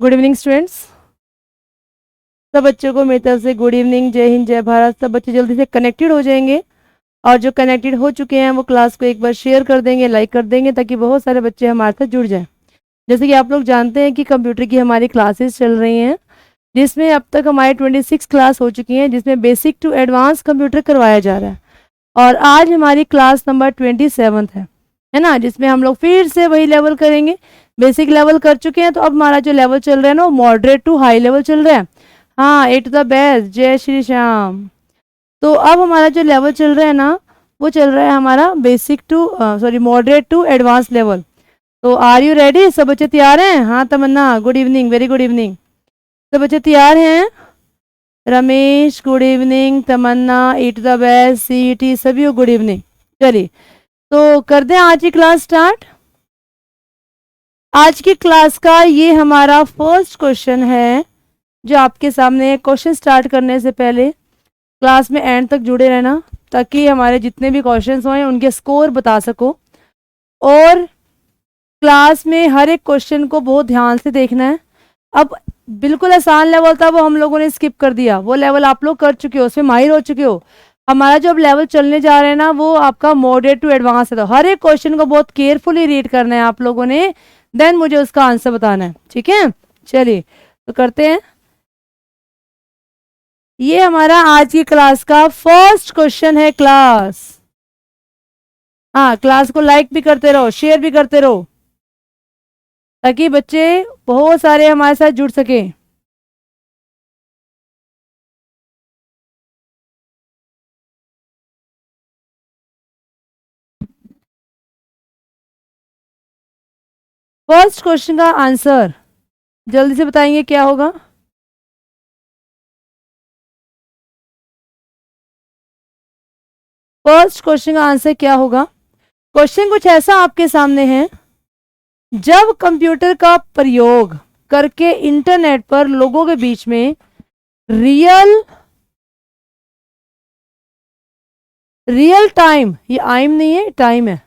Good evening students. सब बच्चों को मेरी तरफ से गुड इवनिंग, जय हिंद, जय भारत। सब बच्चे जल्दी से कनेक्टेड हो जाएंगे और जो कनेक्टेड हो चुके हैं वो क्लास को एक बार शेयर कर देंगे, लाइक कर देंगे, ताकि बहुत सारे बच्चे हमारे साथ जुड़ जाएं। जैसे कि आप लोग जानते हैं कि कंप्यूटर की हमारी क्लासेस चल रही हैं, जिसमें अब तक हमारी 26 क्लास हो चुकी हैं, जिसमें बेसिक टू एडवांस कंप्यूटर करवाया जा रहा है। और आज हमारी क्लास नंबर 27 है ना, जिसमें हम लोग फिर से वही लेवल करेंगे। बेसिक लेवल कर चुके हैं, तो अब हमारा जो लेवल चल रहा है ना वो मॉडरेट टू हाई लेवल चल रहा है। हाँ, ए टू द बेस्ट, जय श्री श्याम। तो अब हमारा जो लेवल चल रहा है ना वो चल रहा है हमारा basic to moderate to advance level. तो आर यू रेडी? सब बच्चे तैयार हैं? हाँ Tamanna, good evening, very good evening. सब बच्चे तैयार हैं? Ramesh good evening, Tamanna a to the best, CET सभी गुड इवनिंग। चलिए तो कर दें आज की क्लास स्टार्ट। आज की क्लास का ये हमारा फर्स्ट क्वेश्चन है जो आपके सामने। क्वेश्चन स्टार्ट करने से पहले क्लास में एंड तक जुड़े रहना, ताकि हमारे जितने भी क्वेश्चंस हों उनके स्कोर बता सको। और क्लास में हर एक क्वेश्चन को बहुत ध्यान से देखना है। अब बिल्कुल आसान लेवल था वो हम लोगों ने स्किप कर दिया, वो लेवल आप लोग कर चुके हो, उसमें माहिर हो चुके हो। हमारा जो अब लेवल चलने जा रहे हैं ना वो आपका मॉडरेट टू एडवांस है। तो हर एक क्वेश्चन को बहुत केयरफुली रीड करना है आप लोगों ने, देन मुझे उसका आंसर बताना है, ठीक है? चलिए तो करते हैं। ये हमारा आज की क्लास का फर्स्ट क्वेश्चन है क्लास। हाँ, क्लास को लाइक भी करते रहो, शेयर भी करते रहो, ताकि बच्चे बहुत सारे हमारे साथ जुड़ सके। फर्स्ट क्वेश्चन का आंसर जल्दी से बताएंगे क्या होगा? फर्स्ट क्वेश्चन का आंसर क्या होगा? क्वेश्चन कुछ ऐसा आपके सामने है। जब कंप्यूटर का प्रयोग करके इंटरनेट पर लोगों के बीच में रियल टाइम, ये आइम नहीं है, टाइम है,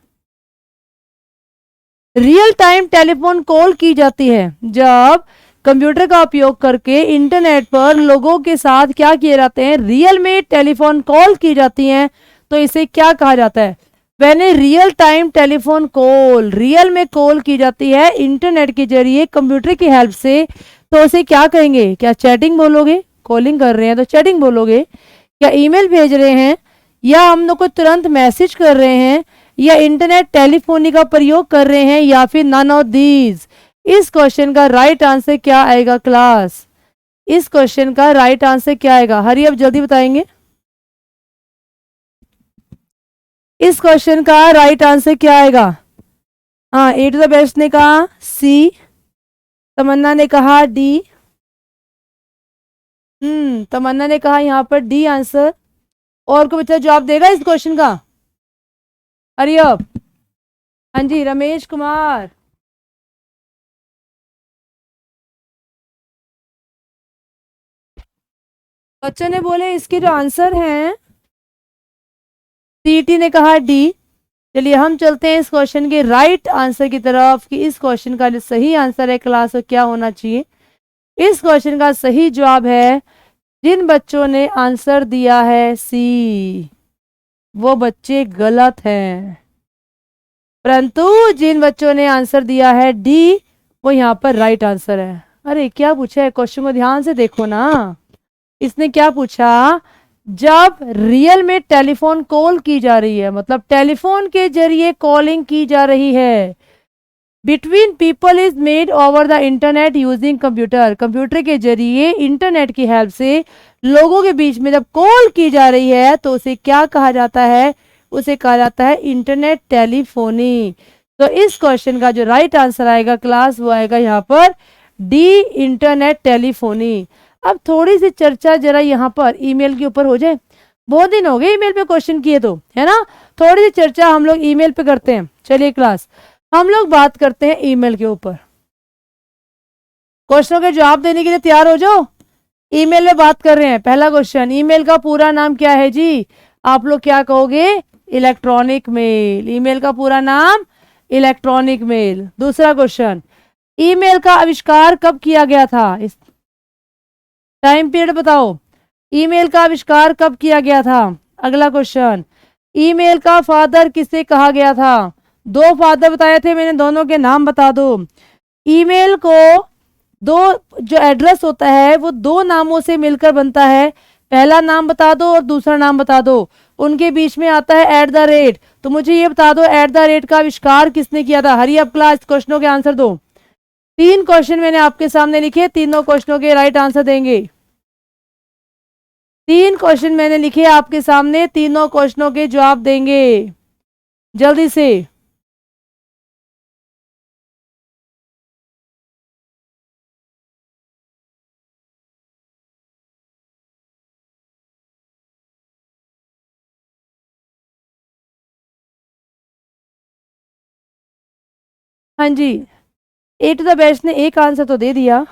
रियल टाइम टेलीफोन कॉल की जाती है। जब कंप्यूटर का उपयोग करके इंटरनेट पर लोगों के साथ क्या किए जाते हैं, रियल में टेलीफोन कॉल की जाती हैं, तो इसे क्या कहा जाता है? When a real time telephone call, real में कॉल की जाती है इंटरनेट के जरिए कंप्यूटर की हेल्प से, तो उसे क्या कहेंगे? क्या चैटिंग बोलोगे? कॉलिंग कर रहे हैं तो चैटिंग बोलोगे? क्या ईमेल भेज रहे हैं, या हम लोग को तुरंत मैसेज कर रहे हैं, या इंटरनेट टेलीफोनी का प्रयोग कर रहे हैं, या फिर नन ऑफ दीज? इस क्वेश्चन का राइट आंसर क्या आएगा क्लास? इस क्वेश्चन का राइट आंसर क्या आएगा? हरी, अब जल्दी बताएंगे। इस क्वेश्चन का राइट आंसर क्या आएगा? हाँ, ए टू द बेस्ट ने कहा सी, तमन्ना ने कहा डी। तमन्ना ने कहा यहाँ पर डी आंसर। और कोई बच्चा जवाब देगा इस क्वेश्चन का? Hurry up. हाँ जी, रमेश कुमार। बच्चों ने बोले इसके जो आंसर हैं, सीटी ने कहा डी। चलिए हम चलते हैं इस क्वेश्चन के राइट आंसर की तरफ कि इस क्वेश्चन का जो सही आंसर है क्लास को क्या होना चाहिए। इस क्वेश्चन का सही जवाब है, जिन बच्चों ने आंसर दिया है सी, वो बच्चे गलत हैं, परंतु जिन बच्चों ने आंसर दिया है डी, वो यहाँ पर राइट आंसर है। अरे क्या पूछा है? क्वेश्चन को ध्यान से देखो ना। इसने क्या पूछा? जब रियल में टेलीफोन कॉल की जा रही है, मतलब टेलीफोन के जरिए कॉलिंग की जा रही है, between people is made over the internet using computer, computer के जरिए इंटरनेट की हेल्प से लोगों के बीच में जब कॉल की जा रही है, तो उसे क्या कहा जाता है? उसे कहा जाता है इंटरनेट टेलीफोनी। तो इस क्वेश्चन का जो राइट आंसर आएगा क्लास, वो आएगा यहाँ पर डी, इंटरनेट टेलीफोनी। अब थोड़ी सी चर्चा जरा यहाँ पर ईमेल के ऊपर हो जाए। बहुत दिन हो गए ईमेल पे क्वेश्चन किए, तो है ना, थोड़ी सी चर्चा हम लोग ईमेल पे करते हैं। चलिए क्लास, हम लोग बात करते हैं ईमेल के ऊपर। क्वेश्चनों के जवाब देने के लिए तैयार हो जाओ। ईमेल में बात कर रहे हैं। पहला क्वेश्चन, ईमेल का पूरा नाम क्या है जी? आप लोग क्या कहोगे? Electronic mail. ईमेल का पूरा नाम इलेक्ट्रॉनिक मेल। दूसरा क्वेश्चन, ईमेल का आविष्कार कब किया गया था? इस टाइम पीरियड बताओ। ईमेल का आविष्कार कब किया गया था? अगला क्वेश्चन, ईमेल का फादर किसे कहा गया था? दो फादर बताए थे मैंने, दोनों के नाम बता दो। ईमेल को दो, जो एड्रेस होता है वो दो नामों से मिलकर बनता है। पहला नाम बता दो और दूसरा नाम बता दो। उनके बीच में आता है @ तो मुझे ये बता दो @ का आविष्कार किसने किया था? हरी अप क्लास, क्वेश्चनों के आंसर दो। 3 क्वेश्चन मैंने आपके सामने लिखे, तीनों क्वेश्चनों के राइट आंसर देंगे। 3 क्वेश्चन मैंने लिखे आपके सामने, तीनों क्वेश्चनों के जवाब देंगे जल्दी से। हाँ जी, ए टू द बेस्ट ने एक आंसर तो दे दिया,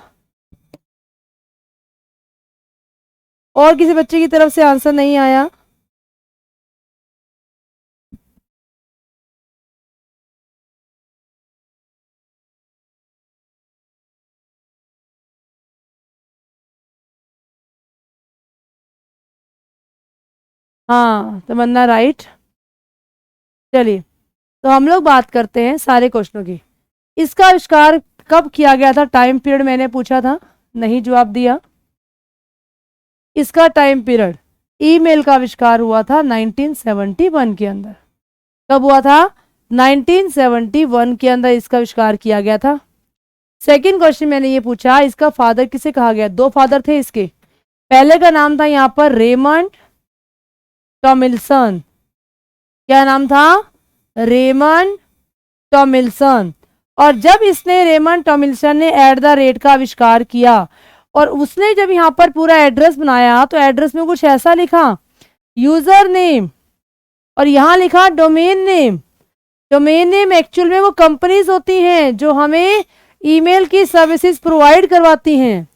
और किसी बच्चे की तरफ से आंसर नहीं आया। हाँ, तमन्ना राइट। चलिए, तो हम लोग बात करते हैं सारे क्वेश्चनों की। इसका आविष्कार कब किया गया था? टाइम पीरियड मैंने पूछा था, नहीं जवाब दिया। इसका टाइम पीरियड, ईमेल का आविष्कार हुआ था 1971 के अंदर। कब हुआ था? 1971 के अंदर इसका आविष्कार किया गया था। सेकंड क्वेश्चन मैंने ये पूछा, इसका फादर किसे कहा गया? दो फादर थे इसके। पहले का नाम था यहाँ पर रेमंड टॉमिल्सन। क्या नाम था? रेमंड टॉमिल्सन। और जब इसने रेमंड टॉमिल्सन ने @ का आविष्कार किया और उसने जब यहाँ पर पूरा एड्रेस बनाया तो एड्रेस में कुछ ऐसा लिखा, यूजर नेम, और यहाँ लिखा domain name. Domain name actual में वो कंपनीज होती हैं जो हमें ईमेल की सर्विसेज प्रोवाइड करवाती हैं।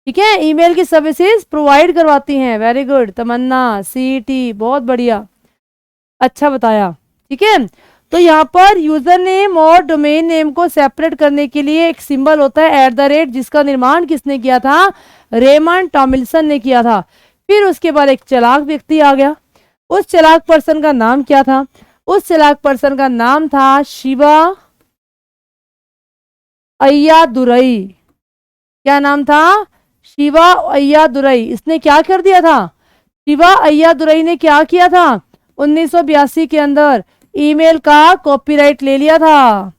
ठीक है, ईमेल की सर्विसेज प्रोवाइड करवाती हैं। वेरी गुड तमन्ना, CET बहुत बढ़िया, अच्छा बताया। ठीक है, तो यहाँ पर यूजर नेम और डोमेन नेम को सेपरेट करने के लिए एक सिंबल होता है @ जिसका निर्माण किसने किया था? रेमंड टॉमिल्सन ने किया था। फिर उसके बाद एक चालाक व्यक्ति आ गया। उस चालाक पर्सन का नाम क्या था? उस चालाक पर्सन का नाम था शिवा अय्यादुरई। क्या नाम था? शिवा अय्यादुरई। इसने क्या कर दिया था? शिवा अय्यादुरई ने क्या किया था? 1982 के अंदर ईमेल का कॉपीराइट ले लिया था।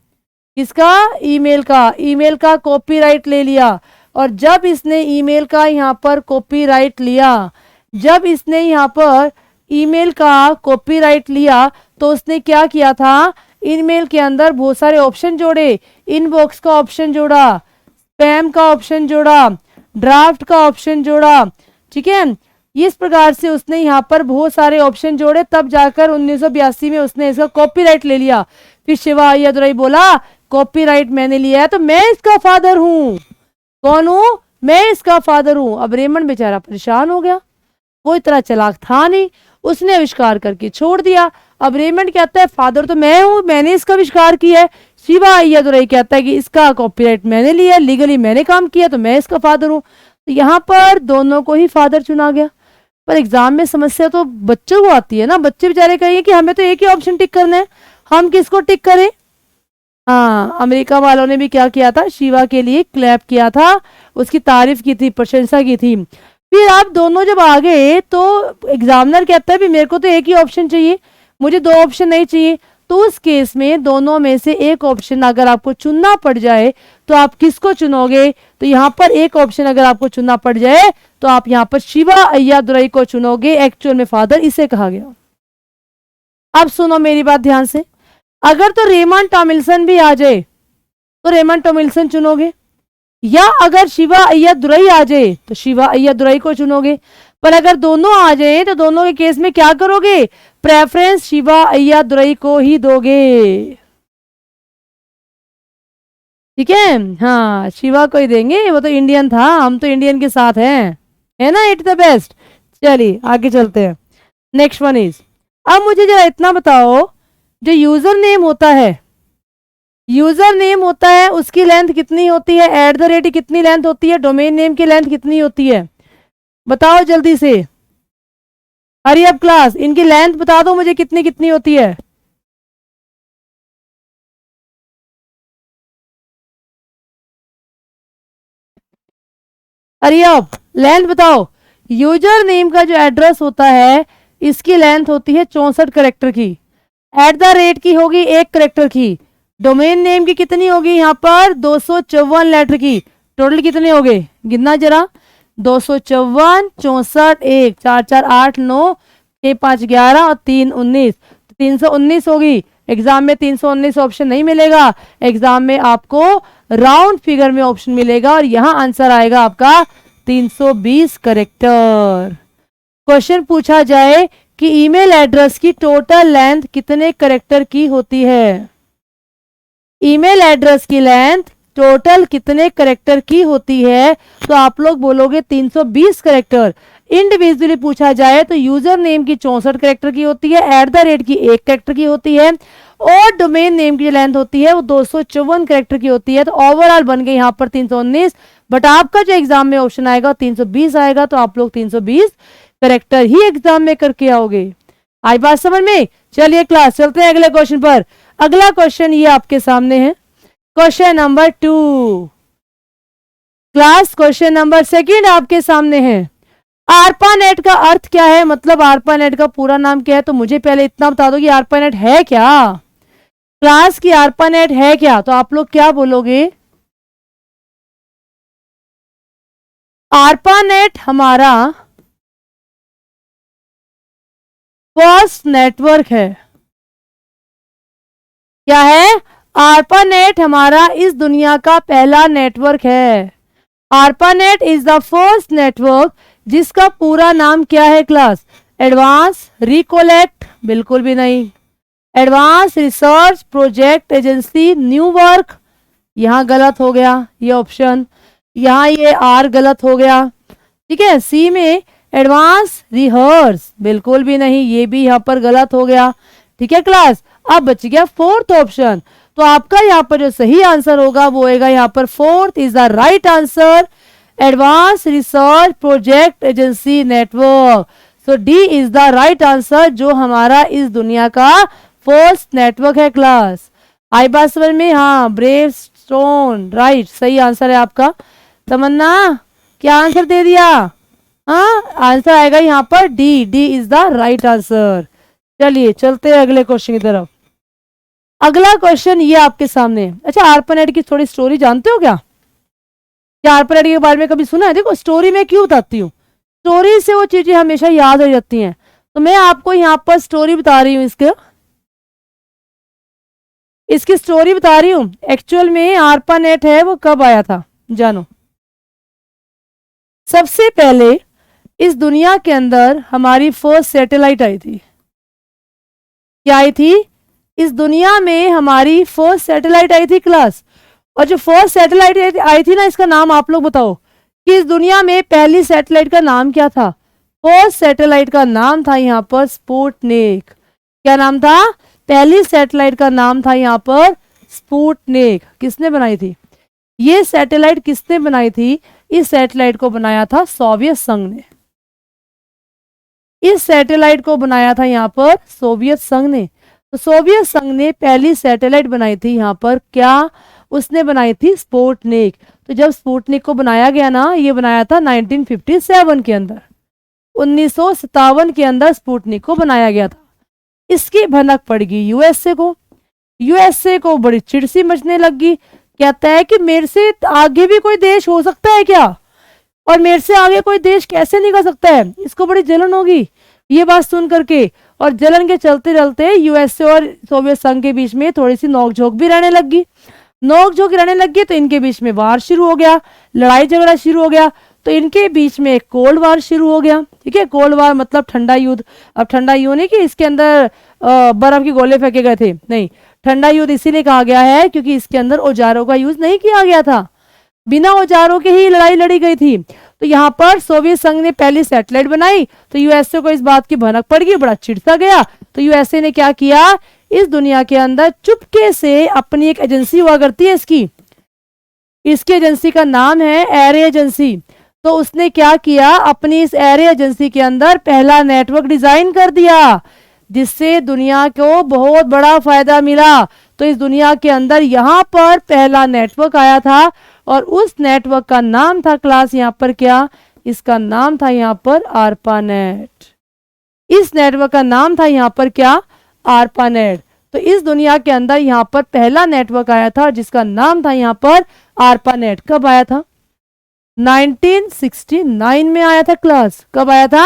किसका? ईमेल का। ईमेल का कॉपीराइट ले लिया। और जब इसने ईमेल का यहाँ पर कॉपीराइट लिया, जब इसने यहाँ पर ईमेल का कॉपीराइट लिया तो उसने क्या किया था? ईमेल के अंदर बहुत सारे ऑप्शन जोड़े। इनबॉक्स का ऑप्शन जोड़ा, स्पैम का ऑप्शन जोड़ा, ड्राफ्ट का ऑप्शन जोड़ा। ठीक है, इस प्रकार से उसने यहाँ पर बहुत सारे ऑप्शन जोड़े, तब जाकर 1982 में उसने इसका कॉपीराइट ले लिया। फिर शिवा अय्यादुरई बोला कॉपीराइट मैंने लिया है तो मैं इसका फादर हूँ। कौन हूँ? मैं इसका फादर हूँ। अब रेमंड बेचारा परेशान हो गया, वो इतना चालाक था नहीं, उसने आविष्कार करके छोड़ दिया। अब रेमंड कहता है फादर तो मैं हूँ, मैंने इसका आविष्कार किया है। शिवा अय्यादुरई कहता है कि इसका कॉपीराइट मैंने लिया, लीगली मैंने काम किया तो मैं इसका फादर हूँ। तो यहाँ पर दोनों को ही फादर चुना गया। पर एग्जाम में समस्या तो बच्चों को आती है ना, बच्चे बेचारे कहेंगे कि हमें तो एक ही ऑप्शन टिक करना है, हम किसको टिक करें? हाँ, अमेरिका वालों ने भी क्या किया था? शिवा के लिए क्लैप किया था, उसकी तारीफ की थी, प्रशंसा की थी। फिर आप दोनों जब आ गए तो एग्जामिनर कहता है भी मेरे को तो एक ही ऑप्शन चाहिए, मुझे दो ऑप्शन नहीं चाहिए। तो उस केस में दोनों में से एक ऑप्शन अगर आपको चुनना पड़ जाए तो आप किसको चुनोगे? तो यहाँ पर एक ऑप्शन अगर आपको चुनना पड़ जाए तो आप यहाँ पर शिवा अय्यादुरई को चुनोगे। एक्चुअल में फादर इसे कहा गया। अब सुनो मेरी बात ध्यान से, अगर तो रेमंड टॉमिल्सन भी आ जाए तो रेमंड टॉमिल्सन चुनोगे, या अगर शिवा अय्यादुरई आ जाए तो शिवा अय्यादुरई को चुनोगे। पर अगर दोनों आ जाए तो दोनों के केस में क्या करोगे? प्रेफरेंस शिवा अय्यादुरई को ही दोगे। ठीक है, हाँ शिवा को ही देंगे, वो तो इंडियन था, हम तो इंडियन के साथ हैं, है ना, इट द बेस्ट। चलिए आगे चलते हैं। नेक्स्ट वन इज, अब मुझे जरा इतना बताओ, जो यूजर नेम होता है यूजर नेम होता है उसकी लेंथ कितनी होती है, एट द रेट कितनी लेंथ होती है, डोमेन नेम की लेंथ कितनी होती है, बताओ जल्दी से, हरी अप क्लास, इनकी लेंथ बता दो मुझे कितनी कितनी होती है। हरी अप, लेंथ बताओ। यूजर नेम का जो एड्रेस होता है इसकी लेंथ होती है 64 करेक्टर की, एट द रेट की होगी 1 करेक्टर की, डोमेन नेम की कितनी होगी यहाँ पर 254 लेटर की, टोटल कितने हो गए गिनना जरा, 254 64 1 4 4 8 9 6 5 11 और 3 19, 319 होगी। एग्जाम में 319 ऑप्शन नहीं मिलेगा, एग्जाम में आपको राउंड फिगर में ऑप्शन मिलेगा और यहां आंसर आएगा आपका 320 करेक्टर। क्वेश्चन पूछा जाए कि ईमेल एड्रेस की टोटल लेंथ कितने करेक्टर की होती है, ईमेल एड्रेस की लेंथ टोटल कितने करेक्टर की होती है, तो आप लोग बोलोगे 320 करेक्टर। इंडिविजुअली पूछा जाए तो यूजर नेम की 64 करेक्टर की होती है, एट द रेट की 1 करेक्टर की होती है और डोमेन नेम की लेंथ होती है वो 254 करेक्टर की होती है। तो ओवरऑल बन गए यहाँ पर 319, बट आपका जो एग्जाम में ऑप्शन आएगा 320 आएगा, तो आप लोग 320 करेक्टर ही एग्जाम में करके आओगे। आई बात समझ में? चलिए क्लास चलते हैं अगले क्वेश्चन पर। अगला क्वेश्चन ये आपके सामने है, question number 2 class, question number 2 आपके सामने है। आरपानेट का अर्थ क्या है, मतलब आरपानेट का पूरा नाम क्या है, तो मुझे पहले इतना बता दो कि आरपानेट है क्या, क्लास की आरपानेट है क्या, तो आप लोग क्या बोलोगे, आरपानेट हमारा फर्स्ट नेटवर्क है। क्या है? आरपानेट हमारा इस दुनिया का पहला नेटवर्क है। ARPANET is the first network जिसका पूरा नाम क्या है क्लास, एडवांस रिकोलेक्ट, बिल्कुल भी नहीं, advance research project agency new work, यहां गलत हो गया ये ऑप्शन, यहां ये आर गलत हो गया, ठीक है। सी में एडवांस रिहर्स, बिल्कुल भी नहीं, ये भी यहां पर गलत हो गया, ठीक है क्लास। अब बच गया फोर्थ ऑप्शन, तो आपका यहाँ पर जो सही आंसर होगा वो होगा यहाँ पर fourth is the right answer, advance research project agency network. So D is the right answer, जो हमारा इस दुनिया का फर्स्ट नेटवर्क है क्लास। आई बात समझ में? हाँ, ब्रेव स्टोन, राइट, सही आंसर है आपका। तमन्ना क्या आंसर दे दिया? हाँ, आंसर आएगा यहाँ पर D, D is the right answer. चलिए चलते हैं अगले क्वेश्चन की तरफ। अगला क्वेश्चन ये आपके सामने। अच्छा, आरपानेट की थोड़ी स्टोरी जानते हो क्या? क्या आरपानेट के बारे में कभी सुना है? देखो स्टोरी में क्यों बताती हूँ, स्टोरी से वो चीजें हमेशा याद रह जाती हैं, तो मैं आपको यहाँ पर स्टोरी बता रही हूँ, इसकी स्टोरी बता रही हूँ। एक्चुअल में आरपानेट है वो कब आया था जानो। सबसे पहले इस दुनिया के अंदर हमारी फर्स्ट सैटेलाइट आई थी। क्या आई थी? इस दुनिया में हमारी फर्स्ट सैटेलाइट आई थी क्लास। और जो फर्स्ट सैटेलाइट आई थी ना, इसका नाम आप लोग बताओ कि इस दुनिया में पहली सैटेलाइट का नाम क्या था। फर्स्ट सैटेलाइट का नाम था यहाँ पर स्पुतनिक। क्या नाम था? पहली सैटेलाइट का नाम था यहाँ पर स्पुतनिक। किसने बनाई थी ये सैटेलाइट? किसने बनाई थी? इस सैटेलाइट को बनाया था सोवियत संघ ने। इस सैटेलाइट को बनाया था यहाँ पर सोवियत संघ ने। तो सोवियत संघ ने पहली सैटेलाइट बनाई थी यहाँ पर, क्या उसने बनाई थी? स्पुतनिक। तो जब स्पुतनिक को बनाया गया ना, ये बनाया था 1957 के अंदर, 1957 के अंदर स्पुतनिक को बनाया गया था। इसकी भनक पड़ गई यूएसए को। यूएसए को बड़ी चिड़सी मचने लगी। कहता है कि मेरे से आगे भी कोई देश हो सकता है क्या, और मेरे से आगे कोई देश कैसे निकल सकता है। इसको बड़ी जलन होगी ये बात सुन करके, और जलन के चलते चलते यूएसए और सोवियत संघ के बीच में थोड़ी सी नोकझोंक भी रहने लगी। नोकझोंक रहने लगी तो इनके बीच में वार शुरू हो गया, लड़ाई झगड़ा शुरू हो गया। तो इनके बीच में एक कोल्ड वार शुरू हो गया, ठीक है। कोल्ड वार मतलब ठंडा युद्ध। अब ठंडा युद्ध नहीं कि इसके अंदर बर्फ के गोले फेंके गए थे, नहीं, ठंडा युद्ध इसीलिए कहा गया है क्योंकि इसके अंदर औजारों का यूज नहीं किया गया था, बिना औजारों के ही लड़ाई लड़ी गई थी। तो यहाँ पर सोवियत संघ ने पहली सैटेलाइट बनाई, तो यूएसए को इस बात की भनक पड़ गई, बड़ा चिढ़ता गया। तो यूएसए ने क्या किया, इस दुनिया के अंदर चुपके से अपनी एक एजेंसी हुआ करती है इसकी एजेंसी का नाम है एरे एजेंसी। तो उसने क्या किया, अपनी इस एरे एजेंसी के अंदर पहला नेटवर्क डिजाइन कर दिया जिससे दुनिया को बहुत बड़ा फायदा मिला। तो इस दुनिया के अंदर यहाँ पर पहला नेटवर्क आया था और उस नेटवर्क का नाम था क्लास यहाँ पर क्या, इसका नाम था यहाँ पर आरपानेट। इस नेटवर्क का नाम था यहाँ पर क्या, आरपानेट। तो इस दुनिया के अंदर यहाँ पर पहला नेटवर्क आया था जिसका नाम था यहाँ पर आरपानेट। कब आया था, 1969 में आया था क्लास। कब आया था,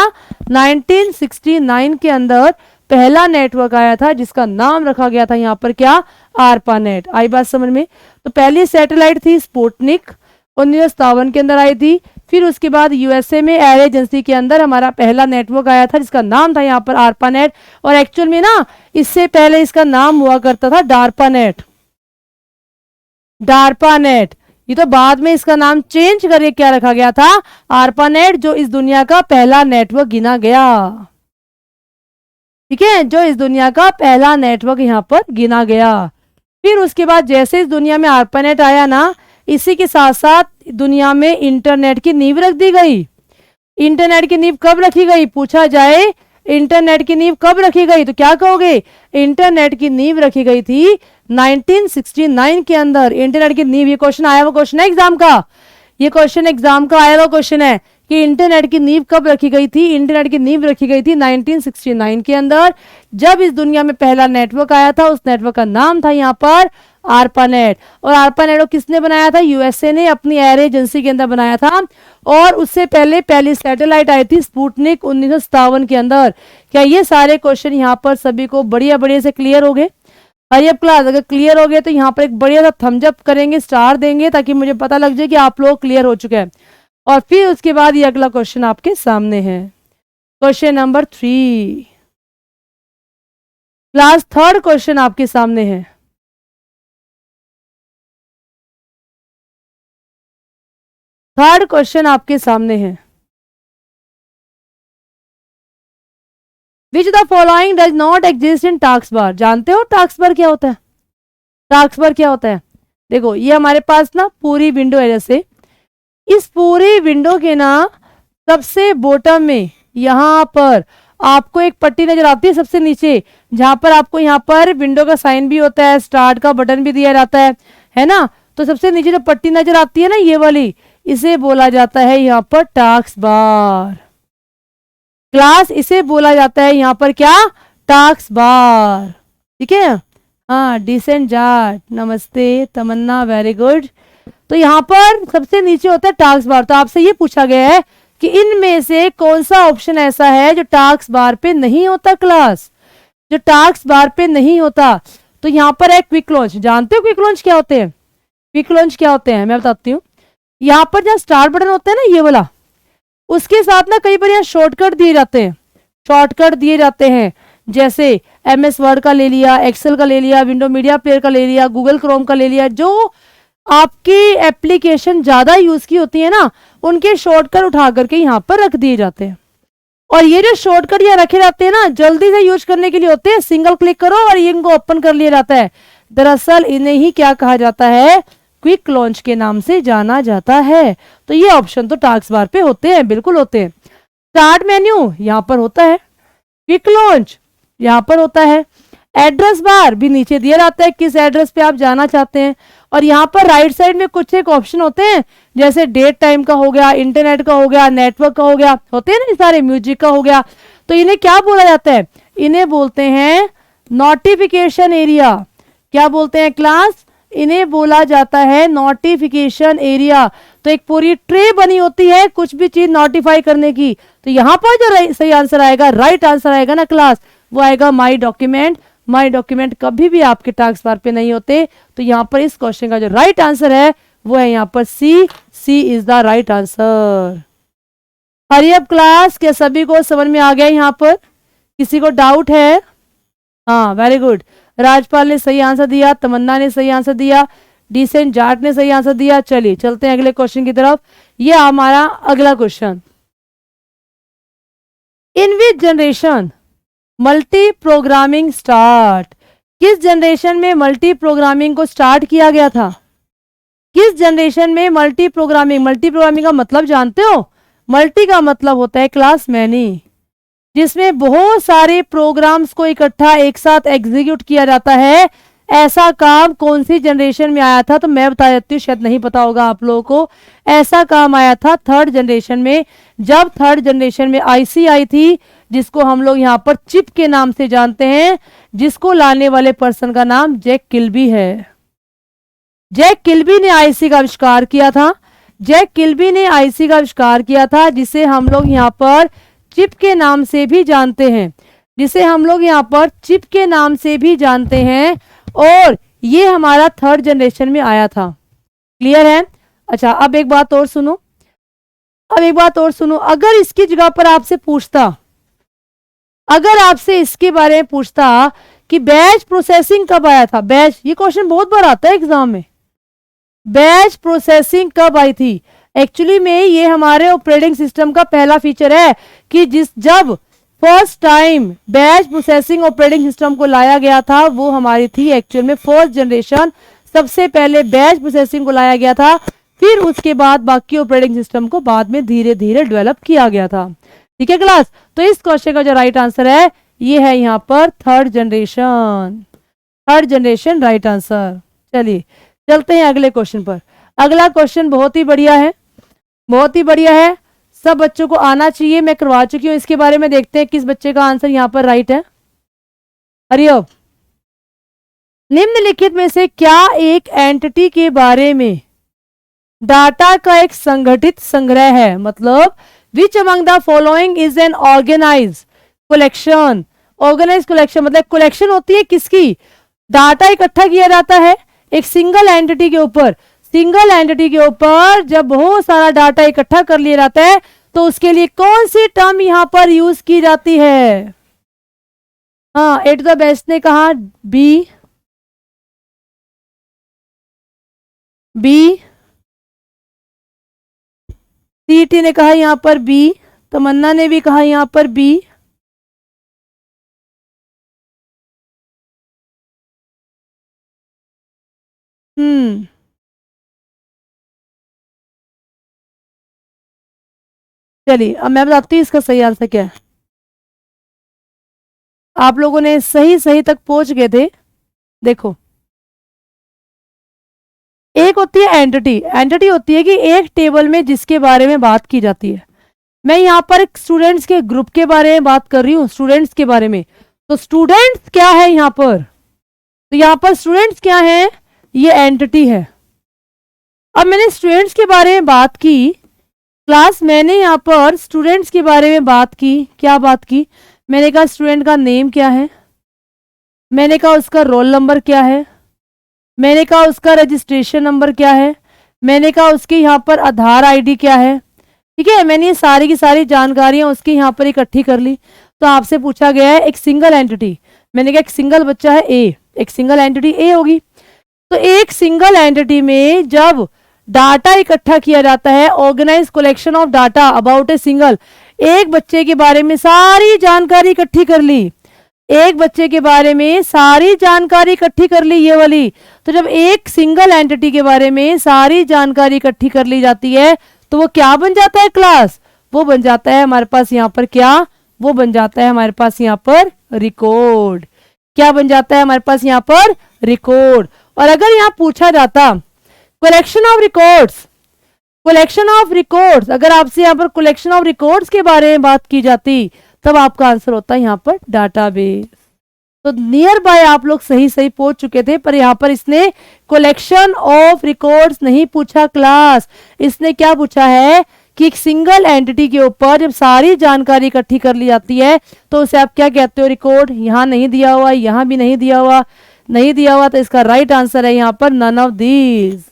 1969 के अंदर पहला नेटवर्क आया था जिसका नाम रखा गया था यहाँ पर क्या, आरपानेट। आई बात समझ में। तो पहली सैटेलाइट थी स्पुतनिक, 1957 के अंदर आई थी। फिर उसके बाद यूएसए में एयर एजेंसी के अंदर हमारा पहला नेटवर्क आया था जिसका नाम था यहाँ पर आरपानेट। और एक्चुअल में ना इससे पहले इसका नाम हुआ करता था डार्पानेट। डार्पानेट, ये तो बाद में इसका नाम चेंज करके क्या रखा गया था, आरपानेट, जो इस दुनिया का पहला नेटवर्क गिना गया। ठीक है, जो इस दुनिया का पहला नेटवर्क यहाँ पर गिना गया। फिर उसके बाद जैसे इस दुनिया में आरपानेट आया ना, इसी के साथ साथ दुनिया में इंटरनेट की नींव रख दी गई। इंटरनेट की नींव कब रखी गई, पूछा जाए इंटरनेट की नींव कब रखी गई तो क्या कहोगे, इंटरनेट की नींव रखी गई थी 1969 के अंदर। इंटरनेट की नींव, ये क्वेश्चन आया हुआ क्वेश्चन है एग्जाम का, ये क्वेश्चन एग्जाम का आया हुआ क्वेश्चन है कि इंटरनेट की नींव कब रखी गई थी। इंटरनेट की नींव रखी गई थी 1969 के अंदर, जब इस दुनिया में पहला नेटवर्क आया था। उस नेटवर्क का नाम था यहाँ पर आरपानेट। और आरपानेट को किसने बनाया था, यूएसए ने अपनी एयर एजेंसी के अंदर बनाया था। और उससे पहले पहली सैटेलाइट आई थी स्पुतनिक 1957 के अंदर। क्या ये सारे क्वेश्चन यहाँ पर सभी को बढ़िया बढ़िया से क्लियर हो गए। हरी अप क्लास अगर क्लियर हो गए तो यहाँ पर एक बढ़िया सा थम्स अप करेंगे, स्टार देंगे, ताकि मुझे पता लग जाए कि आप लोग क्लियर हो चुके हैं। और फिर उसके बाद ये अगला क्वेश्चन आपके सामने है, question number 3। Class third question आपके सामने है। थर्ड क्वेश्चन आपके सामने है, which the following does not exist in task bar. जानते हो टास्क बार क्या होता है, टास्क बार क्या होता है। देखो ये हमारे पास ना पूरी विंडो है, जैसे इस पूरी विंडो के ना सबसे बॉटम में यहाँ पर आपको एक पट्टी नजर आती है सबसे नीचे, जहां पर आपको यहाँ पर विंडो का साइन भी होता है, स्टार्ट का बटन भी दिया जाता है ना। तो सबसे नीचे जो पट्टी नजर आती है ना ये वाली, इसे बोला जाता है यहाँ पर टास्क बार। क्लास इसे बोला जाता है यहाँ पर क्या, टास्क बार। ठीक है, हाँ डिसेंट जाट, नमस्ते तमन्ना, वेरी गुड। तो यहाँ पर सबसे नीचे होता है टास्क बार। तो आपसे ये पूछा गया है कि इनमें से कौन सा ऑप्शन ऐसा है जो टास्क बार पे नहीं होता, क्लास जो टास्क बार पे नहीं होता। तो यहाँ पर है क्विक लॉन्च। जानते हो क्विक लॉन्च क्या होते हैं, क्विक लॉन्च क्या होते हैं मैं बताती हूँ। यहाँ पर जहाँ स्टार्ट बटन होता है ना ये वाला, उसके साथ ना कई बार यहाँ शॉर्टकट दिए जाते हैं, शॉर्टकट दिए जाते हैं। जैसे MS वर्ड का ले लिया, एक्सेल का ले लिया, विंडो मीडिया प्लेयर का ले लिया, गूगल क्रोम का ले लिया। जो आपकी एप्लीकेशन ज्यादा यूज की होती है ना, उनके शॉर्टकट उठा करके यहाँ पर रख दिए जाते हैं। और ये जो शॉर्टकट यहाँ रखे जाते हैं ना, जल्दी से यूज करने के लिए होते हैं। सिंगल क्लिक करो और इनको ओपन कर लिया जाता है। दरअसल इन्हें ही क्या कहा जाता है, क्विक लॉन्च के नाम से जाना जाता है। तो ये ऑप्शन तो टास्क बार पे होते हैं, बिल्कुल होते हैं। स्टार्ट मेन्यू यहाँ पर होता है, क्विक लॉन्च यहाँ पर होता है, एड्रेस बार भी नीचे दिया जाता है किस एड्रेस पे आप जाना चाहते हैं। और यहाँ पर राइट साइड में कुछ एक ऑप्शन होते हैं, जैसे डेट टाइम का हो गया, इंटरनेट का हो गया, नेटवर्क का हो गया, होते हैं ना सारे, म्यूजिक का हो गया। तो इन्हें क्या बोला जाता है, इन्हें बोलते हैं नोटिफिकेशन एरिया। क्या बोलते हैं क्लास, इन्हें बोला जाता है नोटिफिकेशन एरिया। तो एक पूरी ट्रे बनी होती है कुछ भी चीज नोटिफाई करने की। तो यहाँ पर जो सही आंसर आएगा, राइट आंसर आएगा ना क्लास, वो आएगा माई डॉक्यूमेंट। माई डॉक्यूमेंट कभी भी आपके टास्क बार पे नहीं होते। तो यहाँ पर इस क्वेश्चन का जो राइट आंसर है वो है यहाँ पर C is the right answer. Hurry up class, क्या सभी को समझ में आ गया यहाँ पर, किसी को डाउट है। हाँ वेरी गुड, राजपाल ने सही आंसर दिया, तमन्ना ने सही आंसर दिया, डिसेंट जाट ने सही आंसर दिया। चलिए चलते हैं अगले क्वेश्चन की तरफ। ये हमारा अगला क्वेश्चन, इन विच जनरेशन मल्टी प्रोग्रामिंग स्टार्ट। किस जनरेशन में मल्टी प्रोग्रामिंग को स्टार्ट किया गया था? किस जनरेशन में मल्टी प्रोग्रामिंग का मतलब जानते हो? मल्टी का मतलब होता है क्लास मैनी, जिसमें बहुत सारे प्रोग्राम्स को इकट्ठा एक साथ एग्जीक्यूट किया जाता है। ऐसा काम कौन सी जनरेशन में आया था? तो मैं बता देती हूँ, शायद नहीं पता होगा आप लोगों को। ऐसा काम आया था थर्ड जनरेशन में, जब थर्ड जनरेशन में आईसी आई थी, जिसको हम लोग यहाँ पर चिप के नाम से जानते हैं, जिसको लाने वाले पर्सन का नाम जैक किल्बी है। जैक किल्बी ने आईसी का आविष्कार किया था। जैक किल्बी ने आईसी का आविष्कार किया था, जिसे हम लोग यहाँ पर चिप के नाम से भी जानते हैं, जिसे हम लोग यहाँ पर चिप के नाम से भी जानते हैं, और ये हमारा थर्ड जनरेशन में आया था। क्लियर है? अच्छा, अब एक बात और सुनो, अगर इसकी जगह पर आपसे पूछता, अगर आपसे इसके बारे में पूछता कि बैच प्रोसेसिंग कब आया था? बैच, ये क्वेश्चन बहुत बार आता है एग्जाम में, बैच प्रोसेसिंग कब आई थी? एक्चुअली में ये हमारे ऑपरेटिंग सिस्टम का पहला फीचर है कि जब first time batch processing operating system को लाया गया था, वो हमारी थी एक्चुअल में फर्स्ट जनरेशन। सबसे पहले बैच प्रोसेसिंग को लाया गया था, फिर उसके बाद बाकी ऑपरेटिंग सिस्टम को बाद में धीरे धीरे डेवलप किया गया था। ठीक है क्लास? तो इस क्वेश्चन का जो राइट आंसर है ये है यहाँ पर थर्ड जनरेशन राइट आंसर। चलिए चलते हैं अगले क्वेश्चन पर। अगला क्वेश्चन बहुत ही बढ़िया है, सब बच्चों को आना चाहिए, मैं करवा चुकी हूं। इसके बारे में देखते हैं किस बच्चे का आंसर यहाँ पर राइट है। हरिओम, निम्नलिखित में से क्या एक एंटिटी के बारे में डाटा का एक संगठित संग्रह है? मतलब which among the following is an organize collection. Organize collection मतलब कलेक्शन होती है किसकी? डाटा इकट्ठा किया जाता है एक सिंगल एंटिटी के ऊपर। सिंगल एंटिटी के ऊपर जब बहुत सारा डाटा इकट्ठा कर लिया जाता है, तो उसके लिए कौन सी टर्म यहां पर यूज की जाती है? हाँ, एट द बेस्ट ने कहा बी, सीटी ने कहा यहां पर बी, तमन्ना ने भी कहा यहां पर बी। चलिए अब मैं बताती हूँ इसका सही आंसर क्या है। आप लोगों ने सही तक पहुंच गए थे। देखो, एक होती है एंटिटी होती है कि एक टेबल में जिसके बारे में बात की जाती है। मैं यहाँ पर स्टूडेंट्स के ग्रुप के बारे में बात कर रही हूँ, स्टूडेंट्स के बारे में। तो स्टूडेंट्स क्या है यहाँ पर? तो यहाँ पर स्टूडेंट्स क्या है? ये एंटिटी है। अब मैंने स्टूडेंट्स के बारे में बात की क्लास, मैंने यहाँ पर स्टूडेंट्स के बारे में बात की। क्या बात की? मैंने कहा स्टूडेंट का नेम क्या है, मैंने कहा उसका रोल नंबर क्या है, मैंने कहा उसका रजिस्ट्रेशन नंबर क्या है, मैंने कहा उसके यहाँ पर आधार आईडी क्या है। ठीक है, मैंने ये सारी की सारी जानकारियां उसकी यहाँ पर इकट्ठी कर ली। तो आपसे पूछा गया है एक सिंगल एंटिटी, मैंने कहा एक सिंगल बच्चा है ए, एक सिंगल एंटिटी ए होगी। तो एक सिंगल एंटिटी में जब डाटा इकट्ठा किया जाता है, organize collection of data about a single, एक बच्चे के बारे में सारी जानकारी इकट्ठी कर ली, एक बच्चे के बारे में सारी जानकारी इकट्ठी कर ली ये वाली। तो जब एक सिंगल एंटिटी के बारे में सारी जानकारी इकट्ठी कर ली जाती है, तो वो क्या बन जाता है क्लास? वो बन जाता है हमारे पास यहाँ पर क्या? वो बन जाता है हमारे पास यहाँ पर रिकॉर्ड। क्या बन जाता है हमारे पास यहाँ पर? रिकॉर्ड। और अगर यहाँ पूछा जाता कलेक्शन ऑफ रिकॉर्ड्स, अगर आपसे यहाँ पर कलेक्शन ऑफ रिकॉर्ड्स के बारे में बात की जाती, तब आपका आंसर होता है यहाँ पर डाटाबेस। तो नियर बाय आप लोग सही पहुंच चुके थे, पर यहाँ पर इसने कलेक्शन ऑफ रिकॉर्ड्स नहीं पूछा क्लास। इसने क्या पूछा है कि एक सिंगल एंटिटी के ऊपर जब सारी जानकारी इकट्ठी कर ली जाती है, तो उसे आप क्या कहते हो? रिकॉर्ड। यहाँ नहीं दिया हुआ, यहाँ भी नहीं दिया हुआ, तो इसका राइट आंसर है यहाँ पर नन ऑफ दीज।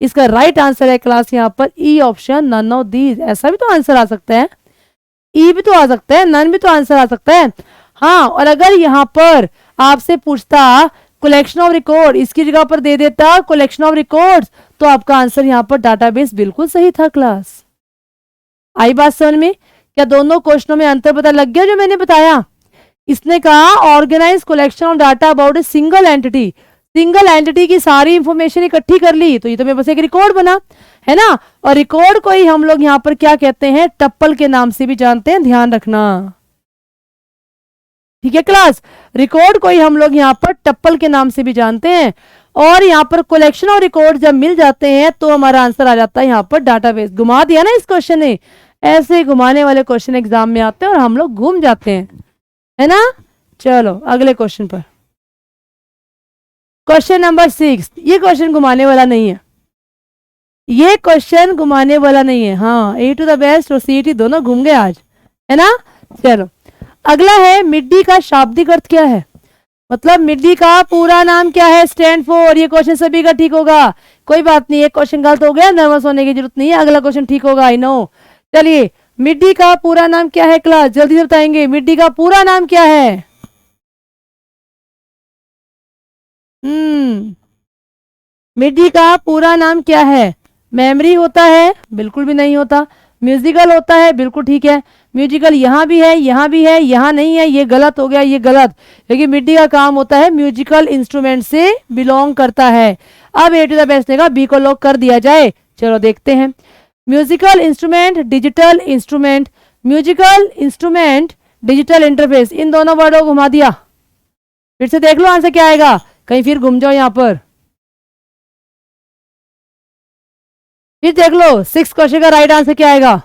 इसका राइट आंसर है क्लास यहाँ पर E option, none of these. ऐसा भी तो आंसर आ सकता है, ई भी तो आ सकता है, नन भी तो आंसर आ सकता है। हाँ, और अगर यहाँ पर आपसे पूछता कलेक्शन ऑफ रिकॉर्ड, इसकी जगह पर दे देता कलेक्शन ऑफ रिकॉर्ड्स, तो आपका आंसर यहाँ पर डाटाबेस बिल्कुल सही था क्लास। आई बात समझ में? क्या दोनों क्वेश्चनों में अंतर पता लग गया जो मैंने बताया? इसने कहा organize collection of data about a single entity, single entity की सारी इंफॉर्मेशन इकट्ठी कर ली, तो ये तो मेरे पास एक रिकॉर्ड बना, है ना। और रिकॉर्ड को ही हम लोग यहाँ पर क्या कहते हैं, टप्पल के नाम से भी जानते हैं, ध्यान रखना, ठीक है क्लास। रिकॉर्ड को ही हम लोग यहाँ पर टप्पल के नाम से भी जानते हैं। और यहाँ पर कलेक्शन और रिकॉर्ड जब मिल जाते हैं तो हमारा आंसर आ जाता है यहाँ पर डाटाबेस। घुमा दिया ना इस क्वेश्चन ने, ऐसे घुमाने वाले क्वेश्चन एग्जाम में आते हैं और हम लोग घूम जाते हैं, है ना। चलो अगले क्वेश्चन पर, क्वेश्चन नंबर 6। ये क्वेश्चन घुमाने वाला नहीं है, ये क्वेश्चन घुमाने वाला नहीं है। हाँ, ए टू द बेस्ट और सीईटी दोनों घूम गए आज, है ना। चलो अगला है, मिड्डी का शाब्दिक अर्थ क्या है, मतलब मिड्डी का पूरा नाम क्या है, स्टैंड फॉर। ये क्वेश्चन सभी का ठीक होगा, कोई बात नहीं, एक क्वेश्चन गलत हो गया, नर्वस होने की जरूरत नहीं है, अगला क्वेश्चन ठीक होगा, आई नो। चलिए, मिड्डी का पूरा नाम क्या है क्लास, जल्दी से बताएंगे, मिड्डी का पूरा नाम क्या है। मिड्डी का पूरा नाम क्या है। मेमोरी होता है, बिल्कुल भी नहीं होता। म्यूजिकल होता है, बिल्कुल ठीक है। म्यूजिकल यहाँ भी है, यहाँ भी है, यहाँ नहीं है, ये गलत हो गया, ये गलत। लेकिन मिड्डी का काम होता है म्यूजिकल इंस्ट्रूमेंट से बिलोंग करता है। अब ए टू द बेस्ट ने कहा बी को लॉक कर दिया जाए। चलो देखते हैं, musical instrument, digital instrument, musical instrument, digital interface, इन दोनों वर्डों को घुमा दिया। फिर से देख लो आंसर क्या आएगा, कहीं फिर घूम जाओ यहाँ पर। फिर देख लो 6 क्वेश्चन का राइट आंसर क्या आएगा।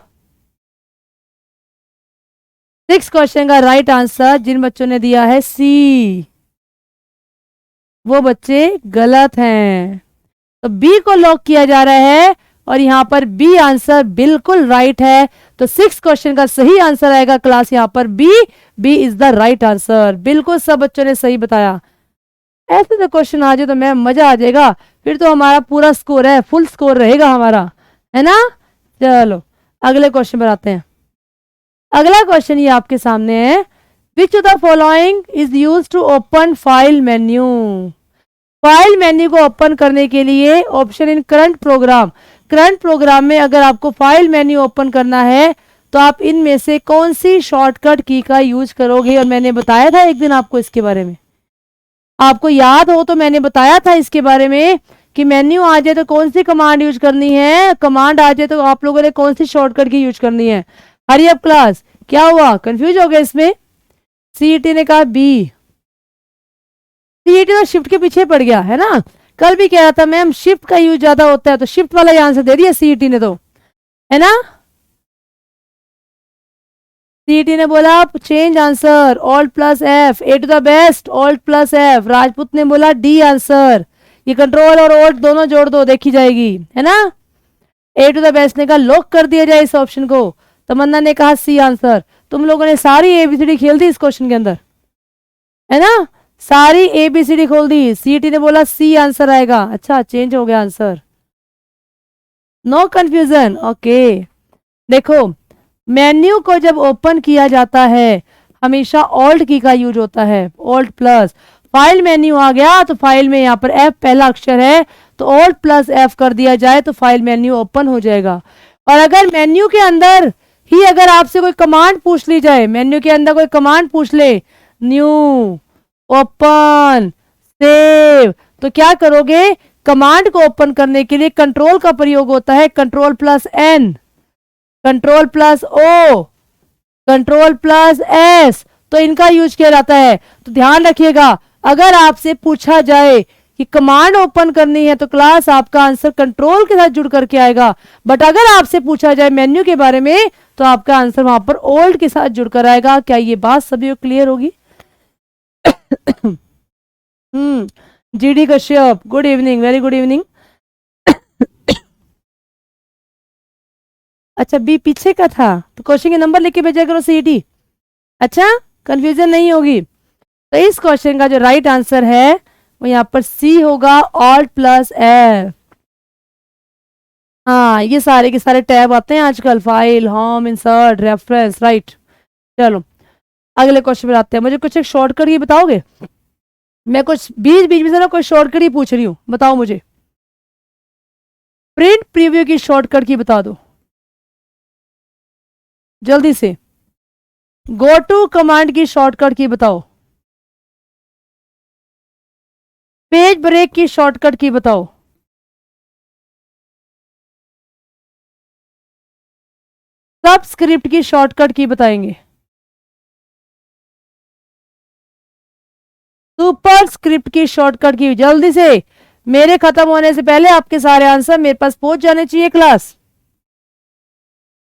6 क्वेश्चन का राइट आंसर जिन बच्चों ने दिया है सी, वो बच्चे गलत हैं, तो बी को लॉक किया जा रहा है और यहाँ पर बी आंसर बिल्कुल राइट है। तो 6 क्वेश्चन का सही आंसर आएगा क्लास यहाँ पर B, B is the right answer. बिल्कुल सब बच्चों ने सही बताया। ऐसे तो क्वेश्चन आ जाए तो मैं मजा आ जाएगा, फिर तो हमारा पूरा स्कोर है, फुल स्कोर रहेगा हमारा, है ना। चलो अगले क्वेश्चन पर आते हैं। अगला क्वेश्चन ये आपके सामने है, which of the following is use to open file menu. File menu को ओपन करने के लिए option in current program, current program में अगर आपको फाइल मेन्यू ओपन करना है तो आप इनमें से कौन सी शॉर्टकट की का यूज करोगे। और मैंने बताया था एक दिन आपको इसके बारे में, आपको याद हो तो मैंने बताया था इसके बारे में कि मेन्यू आ जाए तो कौन सी कमांड यूज करनी है, कमांड आ जाए तो आप लोगों ने कौन सी शॉर्टकट की यूज करनी है। हरी अप क्लास, क्या हुआ, कंफ्यूज हो गए इसमें। सीईटी ने कहा बी, सीईटी तो शिफ्ट के पीछे पड़ गया है ना। कल भी कह रहा था मैम शिफ्ट का यूज ज्यादा होता है, तो शिफ्ट वाला आंसर दे दिया सीईटी ने, तो है ना। सीईटी ने बोला change answer, alt plus F, A to the best, alt plus F. Rajput ने बोला डी आंसर, ये कंट्रोल और ऑल्ट दोनों जोड़ दो, देखी जाएगी, है ना। ए टू द बेस्ट ने कहा लॉक कर दिया जाए इस ऑप्शन को। तमन्ना ने कहा सी आंसर। तुम लोगों ने सारी एबीसीडी खेल दी इस क्वेश्चन के अंदर, है ना, सारी एबीसीडी खोल दी। सीईटी ने बोला सी आंसर आएगा। अच्छा, चेंज हो गया आंसर, नो कंफ्यूजन, ओके। देखो, मेन्यू को जब ओपन किया जाता है हमेशा ऑल्ट की का यूज होता है, ऑल्ट प्लस। फाइल मेन्यू आ गया तो फाइल में यहाँ पर एफ पहला अक्षर है, तो ऑल्ट प्लस एफ कर दिया जाए तो फाइल मेन्यू ओपन हो जाएगा। और अगर मेन्यू के अंदर ही अगर आपसे कोई कमांड पूछ ली जाए, मेन्यू के अंदर कोई कमांड पूछ ले, न्यू, ओपन, सेव, तो क्या करोगे, कमांड को ओपन करने के लिए कंट्रोल का प्रयोग होता है, control plus N, control plus O, control plus S, तो इनका यूज किया जाता है। तो ध्यान रखिएगा, अगर आपसे पूछा जाए कि कमांड ओपन करनी है तो क्लास आपका आंसर कंट्रोल के साथ जुड़ करके आएगा, बट अगर आपसे पूछा जाए मेन्यू के बारे में तो आपका आंसर वहां पर ओल्ड के साथ जुड़कर आएगा। क्या ये बात सभी को क्लियर होगी। GD Kashyap, good evening, very good evening. अच्छा, बी पीछे का था तो क्वेश्चन के नंबर लिख के भेजा करो सीईटी। अच्छा, कंफ्यूजन नहीं होगी। तो इस क्वेश्चन का जो राइट आंसर है वो यहाँ पर सी होगा, ऑल्ट प्लस एफ। हाँ, ये सारे के सारे टैब आते हैं आजकल, file, home, insert, reference, right. चलो अगले क्वेश्चन पर आते हैं। मुझे कुछ एक शॉर्टकट ही बताओगे, मैं कुछ बीच बीच में से ना कोई शॉर्टकट ही पूछ रही हूँ, बताओ मुझे। प्रिंट प्रीव्यू की शॉर्टकट की बता दो जल्दी से। गो टू कमांड की शॉर्टकट की बताओ, पेज ब्रेक की शॉर्टकट की बताओ, सबस्क्रिप्ट की शॉर्टकट की बताएंगे, सुपर स्क्रिप्ट की शॉर्टकट की। जल्दी से, मेरे खत्म होने से पहले आपके सारे आंसर मेरे पास पहुंच जाने चाहिए क्लास।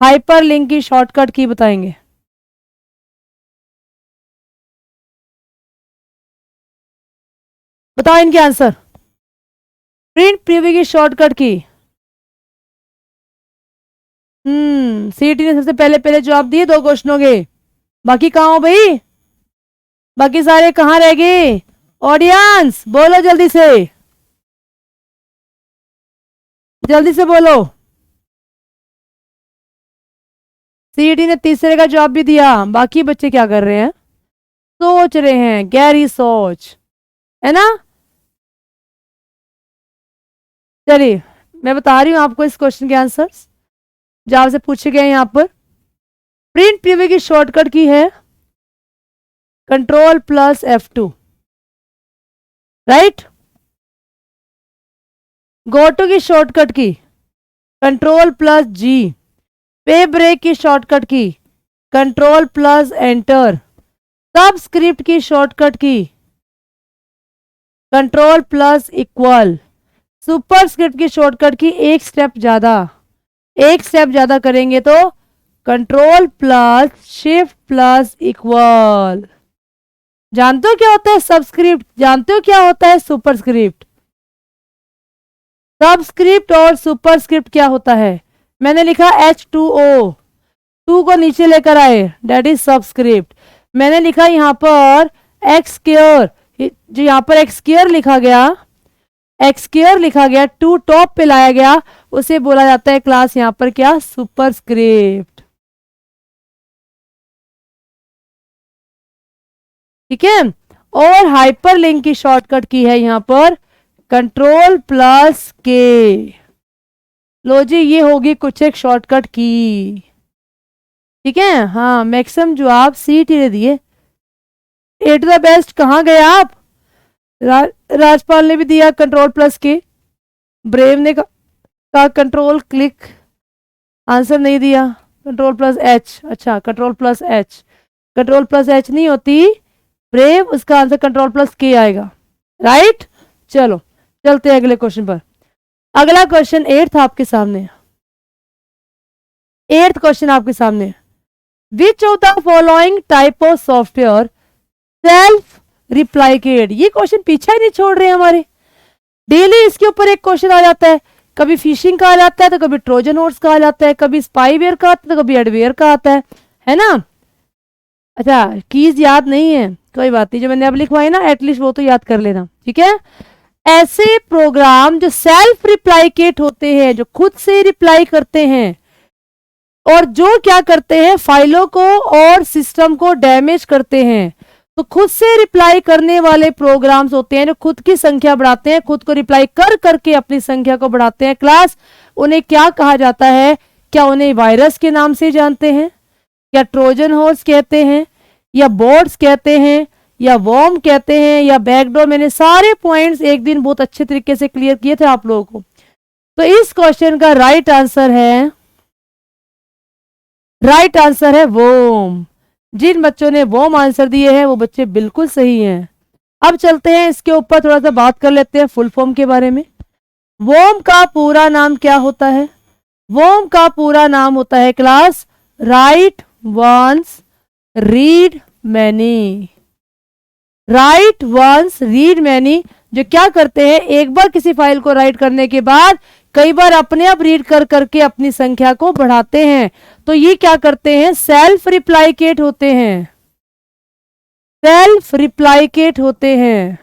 हाइपर लिंक की शॉर्टकट की बताएंगे, बताओ इनके आंसर। प्रिंट प्रीव्यू की शॉर्टकट की। सीटी ने सबसे पहले पहले जवाब दिए 2 क्वेश्चनों के। बाकी कहाँ हो भाई, बाकी सारे कहाँ रह गए? ऑडियंस बोलो जल्दी से, जल्दी से बोलो। सीटी ने तीसरे का जवाब भी दिया। बाकी बच्चे क्या कर रहे हैं? सोच रहे हैं, गहरी सोच, है ना। चलिए मैं बता रही हूं आपको इस क्वेश्चन के आंसर्स जो आपसे पूछे गए यहां पर। प्रिंट प्रीव्यू की शॉर्टकट की है control plus F2, right. Go to की shortcut key control plus G, page break की shortcut key control plus enter, subscript की shortcut key control plus equal, superscript की शॉर्टकट की एक step ज्यादा करेंगे तो control plus shift plus equal. जानते हो क्या होता है सबस्क्रिप्ट? जानते हो क्या होता है सुपरस्क्रिप्ट? सबस्क्रिप्ट और सुपरस्क्रिप्ट क्या होता है? मैंने लिखा H2O, 2 को नीचे लेकर आए, डेट इज सबस्क्रिप्ट। मैंने लिखा यहां पर एक्स स्क्वायर, जो यहां पर एक्स स्क्वायर लिखा गया 2 टॉप पे लाया गया, उसे बोला जाता है क्लास यहां पर क्या? सुपरस्क्रिप्ट। ठीक है। और हाइपरलिंक की शॉर्टकट की है यहां पर कंट्रोल प्लस के। लो जी, ये होगी कुछ एक शॉर्टकट की। ठीक है। हाँ, मैक्सिमम जो आप सीटी ने दिए। ए टू द बेस्ट कहाँ गए आप? राजपाल ने भी दिया कंट्रोल प्लस के, ब्रेव ने का कंट्रोल क्लिक, आंसर नहीं दिया। कंट्रोल प्लस एच, अच्छा control plus H, control plus H नहीं होती ब्रेव, उसका आंसर कंट्रोल प्लस के आएगा, राइट। चलो चलते हैं अगले क्वेश्चन पर। अगला क्वेश्चन 8th आपके सामने, 8th क्वेश्चन आपके सामने। Which of the following type of software self replicate? ये क्वेश्चन पीछा ही नहीं छोड़ रहे हमारे, डेली इसके ऊपर एक क्वेश्चन आ जाता है। कभी फिशिंग का आ जाता है, तो कभी ट्रोजन हॉर्स का आ जाता है, कभी स्पाईवेयर का आता है, तो कभी एडवेयर का आता है ना। अच्छा, कीज याद नहीं है, कोई बात नहीं, जो मैंने अब लिखवाई ना एटलीस्ट वो तो याद कर लेना, ठीक है। ऐसे प्रोग्राम जो सेल्फ रिप्लाइकेट होते हैं, जो खुद से रिप्लाई करते हैं और जो क्या करते हैं, फाइलों को और सिस्टम को डैमेज करते हैं। तो खुद से रिप्लाई करने वाले प्रोग्राम्स होते हैं जो खुद की संख्या बढ़ाते हैं, खुद को रिप्लाई कर करके अपनी संख्या को बढ़ाते हैं। क्लास, उन्हें क्या कहा जाता है? क्या उन्हें वायरस के नाम से जानते हैं, या ट्रोजन हॉर्स कहते हैं, या बॉट्स कहते हैं, या वॉर्म कहते हैं, या बैकडोर? मैंने सारे पॉइंट्स एक दिन बहुत अच्छे तरीके से क्लियर किए थे आप लोगों को। तो इस क्वेश्चन का राइट आंसर है वॉर्म। जिन बच्चों ने वॉर्म आंसर दिए हैं वो बच्चे बिल्कुल सही हैं। अब चलते हैं इसके ऊपर थोड़ा सा बात कर लेते हैं फुल फॉर्म के बारे में। वॉर्म का पूरा नाम क्या होता है? वॉर्म का पूरा नाम होता है class right once read many. Right once read many, जो क्या करते हैं, एक बार किसी फाइल को राइट करने के बाद कई बार अपने आप रीड कर करके अपनी संख्या को बढ़ाते हैं। तो ये क्या करते हैं? सेल्फ रिप्लाइकेट होते हैं। सेल्फ रिप्लाइकेट होते हैं,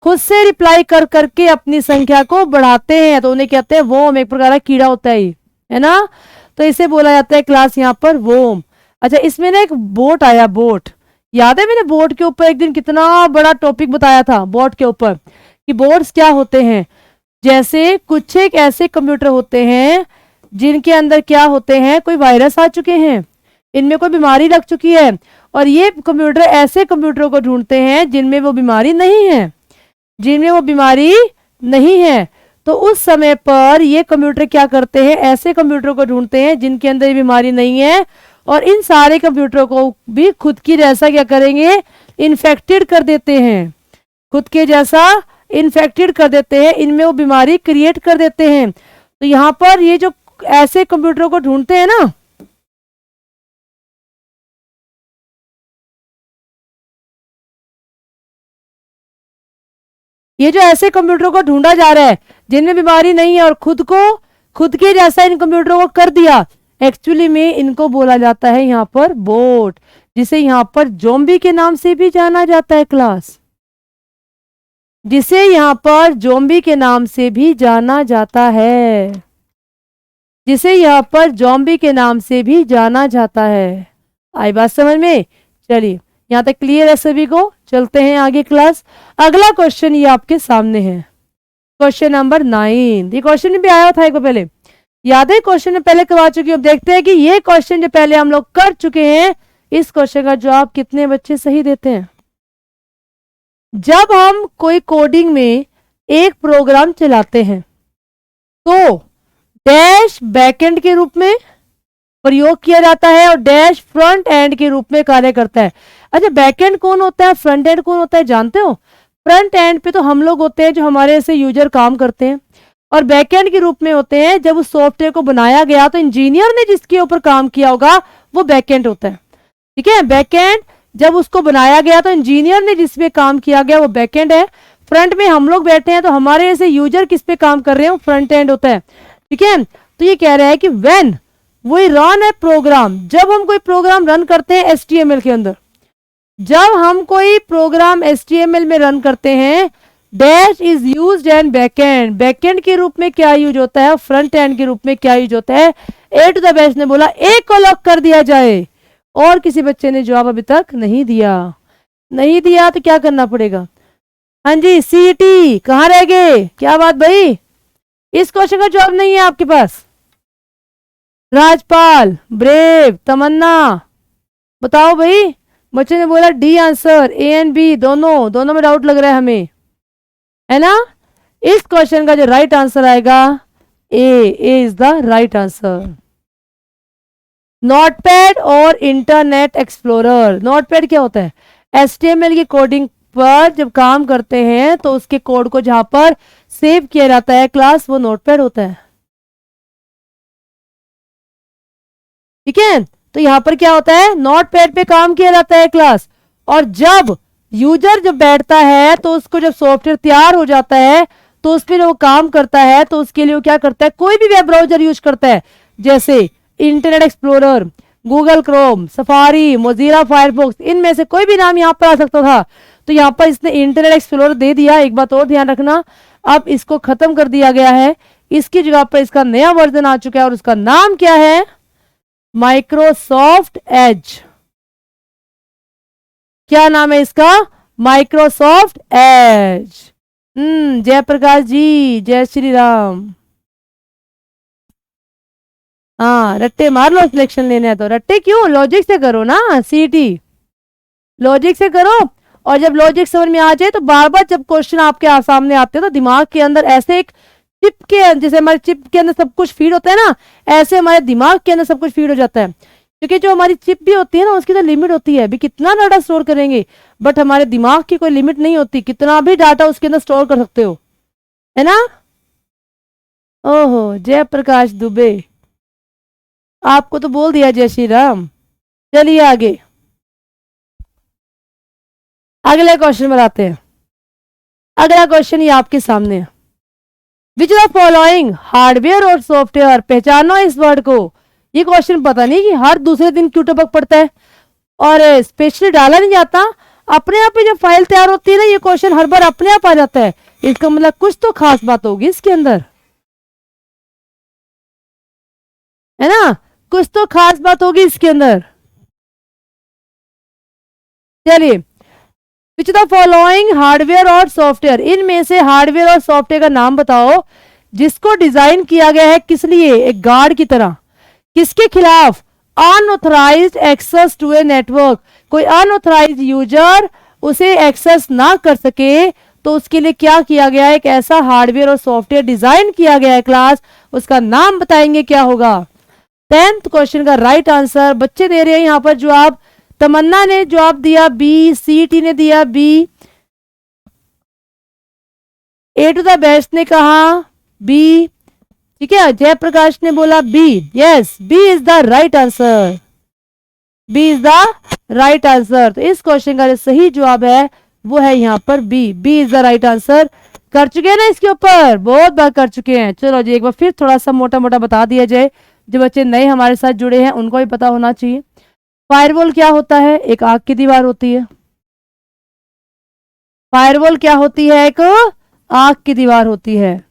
खुद से रिप्लाई कर करके अपनी संख्या को बढ़ाते हैं। तो उन्हें कहते हैं वोम, एक प्रकार का कीड़ा होता है ना। तो इसे बोला जाता है क्लास यहाँ पर वोम। अच्छा, इसमें ना एक बोट आया, बोट याद है? मैंने बोट के ऊपर एक दिन कितना बड़ा टॉपिक बताया था बोट के ऊपर, कि बोट्स क्या होते हैं। जैसे कुछ एक ऐसे कंप्यूटर होते हैं जिनके अंदर क्या होते हैं, कोई वायरस आ चुके हैं, इनमें कोई बीमारी लग चुकी है, और ये कंप्यूटर ऐसे कंप्यूटरों को ढूंढते हैं जिनमें वो बीमारी नहीं है, जिनमें वो बीमारी नहीं है। तो उस समय पर ये कंप्यूटर क्या करते हैं, ऐसे कंप्यूटरों को ढूंढते हैं जिनके अंदर बीमारी नहीं है, और इन सारे कंप्यूटरों को भी खुद की जैसा क्या करेंगे, इन्फेक्टेड कर देते हैं, खुद के जैसा इन्फेक्टेड कर देते हैं, इनमें वो बीमारी क्रिएट कर देते हैं। तो यहाँ पर ये जो ऐसे कंप्यूटरों को ढूंढते हैं ना, ये जो ऐसे कंप्यूटरों को ढूंढा जा रहा है जिनमें बीमारी नहीं है और खुद के जैसा इन कंप्यूटरों को कर दिया, एक्चुअली में इनको बोला जाता है यहाँ पर बोट, जिसे यहाँ पर ज़ॉम्बी के नाम से भी जाना जाता है क्लास, जिसे यहाँ पर ज़ॉम्बी के नाम से भी जाना जाता है, जिसे यहाँ पर ज़ॉम्बी के नाम से भी जाना जाता है। आई बात समझ में? चलिए यहाँ तक क्लियर है सभी को, चलते हैं आगे क्लास। अगला क्वेश्चन ये आपके सामने है, क्वेश्चन नंबर 9। ये क्वेश्चन भी आया था एक पहले, याद है? क्वेश्चन में पहले करवा चुकी हूँ। अब देखते हैं कि ये क्वेश्चन जो पहले हम लोग कर चुके हैं, इस क्वेश्चन का जवाब कितने बच्चे सही देते हैं। जब हम कोई कोडिंग में एक प्रोग्राम चलाते हैं तो डैश बैकएंड के रूप में प्रयोग किया जाता है और डैश फ्रंट एंड के रूप में कार्य करता है। अच्छा, बैकएंड कौन होता है, फ्रंट एंड कौन होता है, जानते हो? फ्रंट एंड पे तो हम लोग होते हैं जो हमारे से यूजर काम करते हैं, और बैकएंड के रूप में होते हैं जब उस सॉफ्टवेयर को बनाया गया तो इंजीनियर ने जिसके ऊपर काम किया होगा वो बैकएंड होता है। ठीक है, बैकएंड जब उसको बनाया गया तो इंजीनियर ने जिस पे काम किया गया वो बैकएंड है। फ्रंट में हम लोग बैठे हैं तो हमारे ऐसे यूजर किस पे काम कर रहे हैं वो फ्रंट एंड होता है। ठीक है, तो ये कह रहा है कि when we run a program, जब हम कोई प्रोग्राम रन करते हैं HTML के अंदर, जब हम कोई प्रोग्राम HTML में रन करते हैं, dash is used and backend, backend के रूप में क्या यूज होता है, फ्रंट एंड के रूप में क्या यूज होता है। ए टू द बेस्ट ने बोला ए को लॉक कर दिया जाए, और किसी बच्चे ने जवाब अभी तक नहीं दिया। नहीं दिया तो क्या करना पड़ेगा? हाँ जी, CT कहाँ रह गए? क्या बात भाई, इस क्वेश्चन का जवाब नहीं है आपके पास? राजपाल, ब्रेव, तमन्ना, बताओ भाई। बच्चे ने बोला D answer, A and B दोनों में डाउट लग रहा है हमें, है ना? इस क्वेश्चन का जो राइट आंसर आएगा A is the right answer. Notepad और इंटरनेट एक्सप्लोरर। नोटपैड क्या होता है? HTML की कोडिंग पर जब काम करते हैं तो उसके कोड को जहां पर सेव किया जाता है क्लास, वो नोटपैड होता है। ठीक है, तो यहां पर क्या होता है, नोटपैड पे काम किया जाता है क्लास, और जब यूजर जब बैठता है तो उसको जब सॉफ्टवेयर तैयार हो जाता है तो उस पर जो काम करता है तो उसके लिए वो क्या करता है, कोई भी वेब ब्राउजर यूज करता है, जैसे internet explorer, Google Chrome, safari, Mozilla Firefox, इनमें से कोई भी नाम यहाँ पर आ सकता था। तो यहाँ पर इसने इंटरनेट एक्सप्लोरर दे दिया। एक बात और ध्यान रखना, अब इसको खत्म कर दिया गया है, इसकी जगह पर इसका नया वर्जन आ चुका है और उसका नाम क्या है, माइक्रोसॉफ्ट एज। क्या नाम है इसका? Microsoft Edge. जयप्रकाश जी, जय श्री राम। हाँ, रट्टे मार लो, सिलेक्शन लेने है तो। रट्टे क्यों, लॉजिक से करो ना, CT लॉजिक से करो। और जब लॉजिक समझ में आ जाए तो बार बार जब क्वेश्चन आपके सामने आते हैं तो दिमाग के अंदर ऐसे एक चिप के, जैसे हमारे चिप के अंदर सब कुछ फीड होता है ना, ऐसे हमारे दिमाग के अंदर सब कुछ फीड हो जाता है। क्योंकि जो हमारी चिप भी होती है ना, उसकी तो लिमिट होती है, अभी कितना डाटा स्टोर करेंगे, बट हमारे दिमाग की कोई लिमिट नहीं होती, कितना भी डाटा उसके अंदर स्टोर कर सकते हो, है ना? ओहो, जयप्रकाश दुबे, आपको तो बोल दिया जय श्री राम। चलिए आगे, अगले क्वेश्चन पर आते हैं। अगला क्वेश्चन ये आपके सामने है, विच ऑफ फॉलोइंग हार्डवेयर और सॉफ्टवेयर, पहचानो इस वर्ड को। ये क्वेश्चन पता नहीं कि हर दूसरे दिन क्यों टपक पड़ता है और स्पेशली डाला नहीं जाता, अपने आप ही जब फाइल तैयार होती है ना, ये क्वेश्चन हर बार अपने आप आ जाता है। इसका मतलब कुछ तो खास बात होगी इसके अंदर, है ना? कुछ तो खास बात होगी इसके अंदर। चलिए, विच द फॉलोइंग हार्डवेयर और सॉफ्टवेयर, इनमें से हार्डवेयर और सॉफ्टवेयर का नाम बताओ जिसको डिजाइन किया गया है किस लिए, एक गार्ड की तरह, किसके खिलाफ, unauthorized access to a network, कोई अनऑथराइज्ड यूजर उसे एक्सेस ना कर सके, तो उसके लिए क्या किया गया है, एक ऐसा हार्डवेयर और सॉफ्टवेयर डिजाइन किया गया है क्लास, उसका नाम बताएंगे क्या होगा। 10th क्वेश्चन का राइट आंसर बच्चे दे रहे हैं यहां पर जवाब। तमन्ना ने जवाब दिया बी, सीटी ने दिया B, A to the best ने कहा बी, ठीक है। जयप्रकाश ने बोला B, yes B is the right answer, B is the right answer. तो इस क्वेश्चन का जो सही जवाब है वो है यहाँ पर B, B is the right answer. कर चुके हैं ना इसके ऊपर, बहुत बार कर चुके हैं। चलो जी एक बार फिर थोड़ा सा मोटा मोटा बता दिया जाए, जो बच्चे नए हमारे साथ जुड़े हैं उनको भी पता होना चाहिए। फायरवॉल क्या होता है, एक आग की दीवार होती है। फायरवॉल क्या होती है, एक आग की दीवार होती है,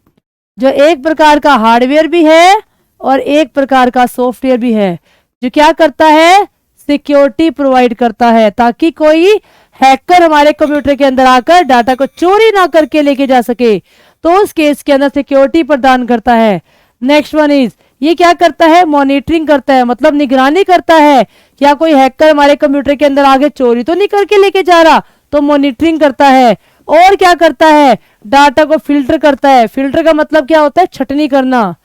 जो एक प्रकार का हार्डवेयर भी है और एक प्रकार का सॉफ्टवेयर भी है, जो क्या करता है, सिक्योरिटी प्रोवाइड करता है, ताकि कोई हैकर हमारे कंप्यूटर के अंदर आकर डाटा को चोरी ना करके लेके जा सके, तो उस केस के अंदर सिक्योरिटी प्रदान करता है। नेक्स्ट वन इज, ये क्या करता है, मॉनिटरिंग करता है, मतलब निगरानी करता है, क्या कोई हैकर हमारे कंप्यूटर के अंदर आगे चोरी तो नहीं करके लेके जा रहा, तो मॉनिटरिंग करता है। और क्या करता है, डाटा को फिल्टर करता है। फिल्टर का मतलब क्या होता है, छटनी करना।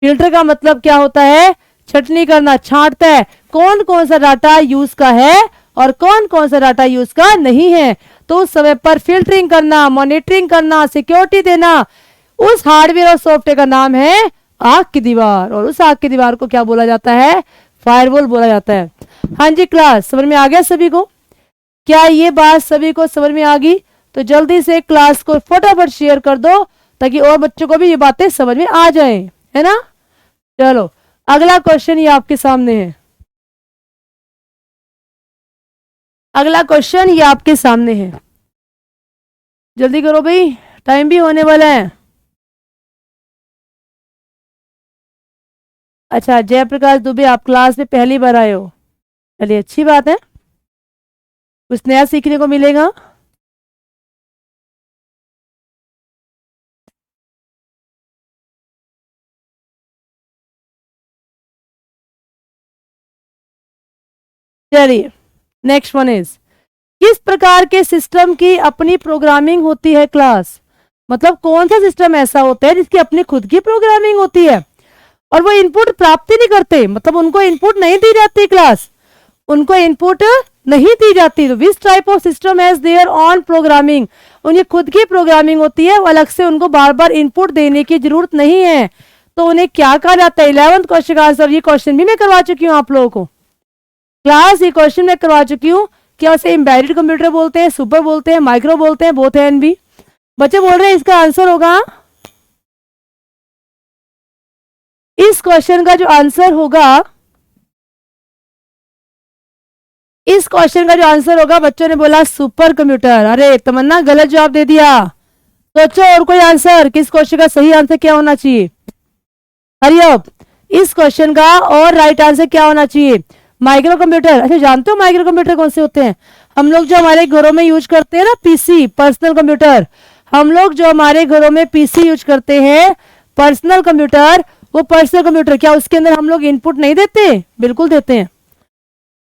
फिल्टर का मतलब क्या होता है, छटनी करना, छांटता है कौन कौन सा डाटा यूज का है और कौन कौन सा डाटा यूज का नहीं है, तो उस समय पर फिल्टरिंग करना, मॉनिटरिंग करना, सिक्योरिटी देना, उस हार्डवेयर और सॉफ्टवेयर का नाम है आग की दीवार, और उस आग की दीवार को क्या बोला जाता है, फायरवॉल बोला जाता है। हाँ जी क्लास समझ में आ गया सभी को, क्या ये बात सभी को समझ में आ गई? तो जल्दी से क्लास को फटाफट शेयर कर दो, ताकि और बच्चों को भी ये बातें समझ में आ जाए, है ना। चलो अगला क्वेश्चन ये आपके सामने है, अगला क्वेश्चन ये आपके सामने है, जल्दी करो भाई, टाइम भी होने वाला है। अच्छा जयप्रकाश दुबे आप क्लास में पहली बार आए हो, चलिए अच्छी बात है, कुछ नया सीखने को मिलेगा। चलिए नेक्स्ट वन इज, किस प्रकार के सिस्टम की अपनी प्रोग्रामिंग होती है क्लास, मतलब कौन सा सिस्टम ऐसा होता है जिसकी अपनी खुद की प्रोग्रामिंग होती है और वो इनपुट प्राप्त ही नहीं करते, मतलब उनको इनपुट नहीं दी जाती क्लास, उनको इनपुट नहीं दी जाती। तो which type of system has their on programming, उनकी खुद की प्रोग्रामिंग होती है, वो अलग से उनको बार बार इनपुट देने की जरूरत नहीं है, तो उन्हें क्या कहा जाता है। 11th क्वेश्चन का आंसर, ये क्वेश्चन भी मैं करवा चुकी हूँ आप लोगों को क्लास, ये क्वेश्चन मैं करवा चुकी हूँ। क्या उसे एम्बेडेड कंप्यूटर बोलते हैं, सुपर बोलते हैं, माइक्रो बोलते हैं, बोथ एंड भी। बच्चे बोल रहे हैं इसका आंसर होगा, इस क्वेश्चन का जो आंसर होगा, इस क्वेश्चन का जो आंसर होगा, बच्चों ने बोला सुपर कंप्यूटर। अरे तमन्ना गलत जवाब दे दिया, सोचो और कोई आंसर, किस क्वेश्चन का सही आंसर क्या होना चाहिए, हरी अप, इस क्वेश्चन का और राइट आंसर क्या होना चाहिए, माइक्रो कंप्यूटर। अच्छा जानते हो माइक्रो कंप्यूटर कौन से होते हैं, हम लोग जो हमारे घरों में यूज करते हैं ना, पीसी, पर्सनल कंप्यूटर, हम लोग जो हमारे घरों में पीसी यूज करते हैं, पर्सनल कंप्यूटर, वो पर्सनल कंप्यूटर, क्या उसके अंदर हम लोग इनपुट नहीं देते, बिल्कुल देते हैं,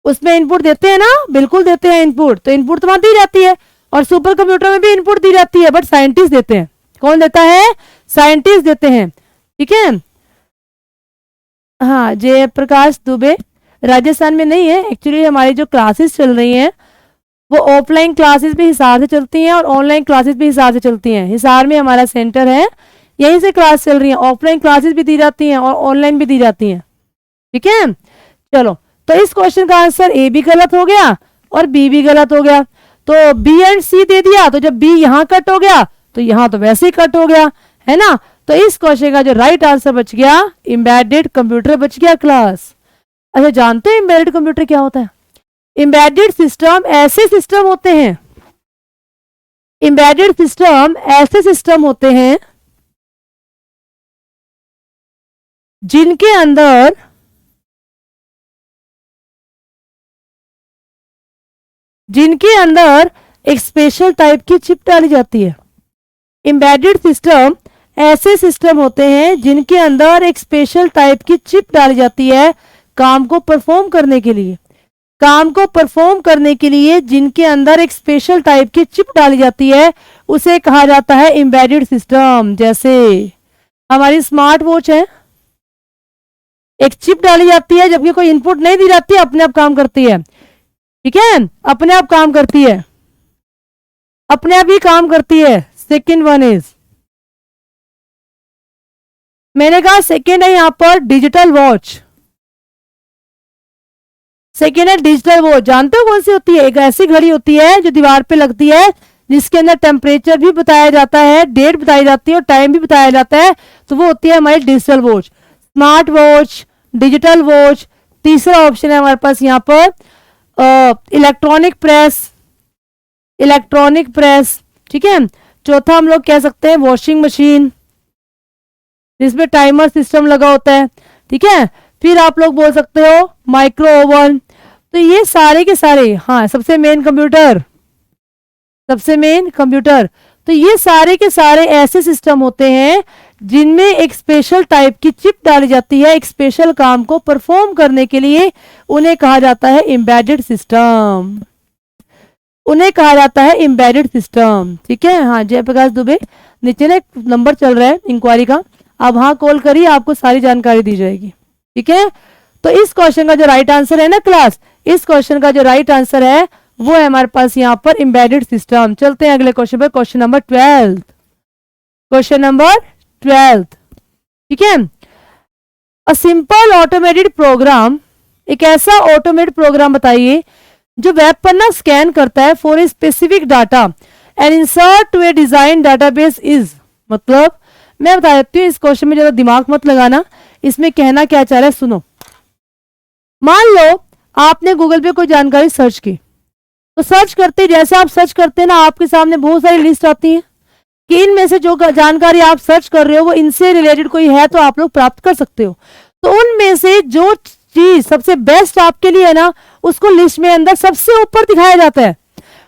उसमें इनपुट देते हैं ना, बिल्कुल देते हैं इनपुट, तो इनपुट तो वहां दी जाती है, और सुपर कंप्यूटर में भी इनपुट दी जाती है, बट साइंटिस्ट देते हैं। कौन देता है, साइंटिस्ट देते हैं, ठीक है। हाँ जयप्रकाश दुबे राजस्थान में नहीं है, एक्चुअली हमारी जो क्लासेस चल रही हैं वो ऑफलाइन क्लासेस भी हिसार से चलती हैं और ऑनलाइन क्लासेस भी हिसार से चलती हैं। हिसार में हमारा सेंटर है, यहीं से क्लास चल रही है, ऑफलाइन क्लासेस भी दी जाती हैं और ऑनलाइन भी दी जाती हैं, ठीक है। चलो तो इस क्वेश्चन का आंसर ए भी गलत हो गया और बी भी गलत हो गया, तो बी एंड सी दे दिया, तो जब बी यहाँ कट हो गया तो यहाँ तो वैसे ही कट हो गया, है ना। तो इस क्वेश्चन का जो राइट आंसर बच गया, एम्बेडेड कंप्यूटर बच गया क्लास। अच्छा जानते हो एम्बेडेड कंप्यूटर क्या होता है, एम्बेडेड सिस्टम ऐसे सिस्टम होते हैं, एम्बेडेड सिस्टम ऐसे सिस्टम होते हैं जिनके अंदर एक स्पेशल टाइप की चिप डाली जाती है। एम्बेडेड सिस्टम ऐसे सिस्टम होते हैं जिनके अंदर एक स्पेशल टाइप की चिप डाली जाती है, काम को परफॉर्म करने के लिए, काम को परफॉर्म करने के लिए जिनके अंदर एक स्पेशल टाइप की चिप डाली जाती है उसे कहा जाता है एम्बेडेड सिस्टम। जैसे हमारी स्मार्ट वॉच है, एक चिप डाली जाती है, जबकि कोई इनपुट नहीं दी जाती, अपने आप काम करती है। ठीक है, अपने आप काम करती है, अपने आप ही काम करती है। सेकेंड वन इज, मैंने कहा सेकेंड है यहां पर डिजिटल वॉच। सेकेंड है डिजिटल वॉच। जानते हो कौन सी होती है? एक ऐसी घड़ी होती है जो दीवार पे लगती है, जिसके अंदर टेम्परेचर भी बताया जाता है, डेट बताई जाती है और टाइम भी बताया जाता है, तो वो होती है हमारी digital watch. Smart watch, digital watch. तीसरा ऑप्शन है हमारे पास यहाँ पर इलेक्ट्रॉनिक प्रेस, इलेक्ट्रॉनिक प्रेस। ठीक है, चौथा हम लोग कह सकते हैं वॉशिंग मशीन, जिसमें टाइमर सिस्टम लगा होता है। ठीक है, फिर आप लोग बोल सकते हो माइक्रो ओवन। तो ये सारे के सारे, हाँ, सबसे मेन कंप्यूटर, सबसे मेन कंप्यूटर। तो ये सारे के सारे ऐसे सिस्टम होते हैं जिनमें एक स्पेशल टाइप की चिप डाली जाती है एक स्पेशल काम को परफॉर्म करने के लिए। उन्हें कहा जाता है एम्बेडेड सिस्टम, उन्हें कहा जाता है एम्बेडेड सिस्टम। ठीक है, हाँ, जयप्रकाश दुबे, नीचे ना एक नंबर चल रहा है इंक्वायरी का, आप हाँ कॉल करिए, आपको सारी जानकारी दी जाएगी। ठीक है, तो इस क्वेश्चन का जो राइट आंसर है ना क्लास, इस क्वेश्चन का जो राइट आंसर है वो है हमारे पास यहाँ पर एम्बेडेड सिस्टम। चलते हैं अगले क्वेश्चन पर, क्वेश्चन नंबर 12, क्वेश्चन नंबर 12। ठीक है, अ सिंपल ऑटोमेटेड प्रोग्राम, एक ऐसा ऑटोमेटेड प्रोग्राम बताइए जो वेब पर ना स्कैन करता है for a specific data and insert to a design database is. मतलब मैं बता देती हूँ, इस क्वेश्चन में ज्यादा दिमाग मत लगाना, इसमें कहना क्या चाह रहा है सुनो। मान लो आपने गूगल पे कोई जानकारी सर्च की, तो सर्च करते जैसे आप सर्च करते हैं ना, आपके सामने बहुत सारी लिस्ट आती है कि इनमें से जो जानकारी आप सर्च कर रहे हो वो इनसे रिलेटेड कोई है तो आप लोग प्राप्त कर सकते हो। तो उनमें से जो चीज सबसे बेस्ट आपके लिए है ना, उसको लिस्ट में अंदर सबसे ऊपर दिखाया जाता है,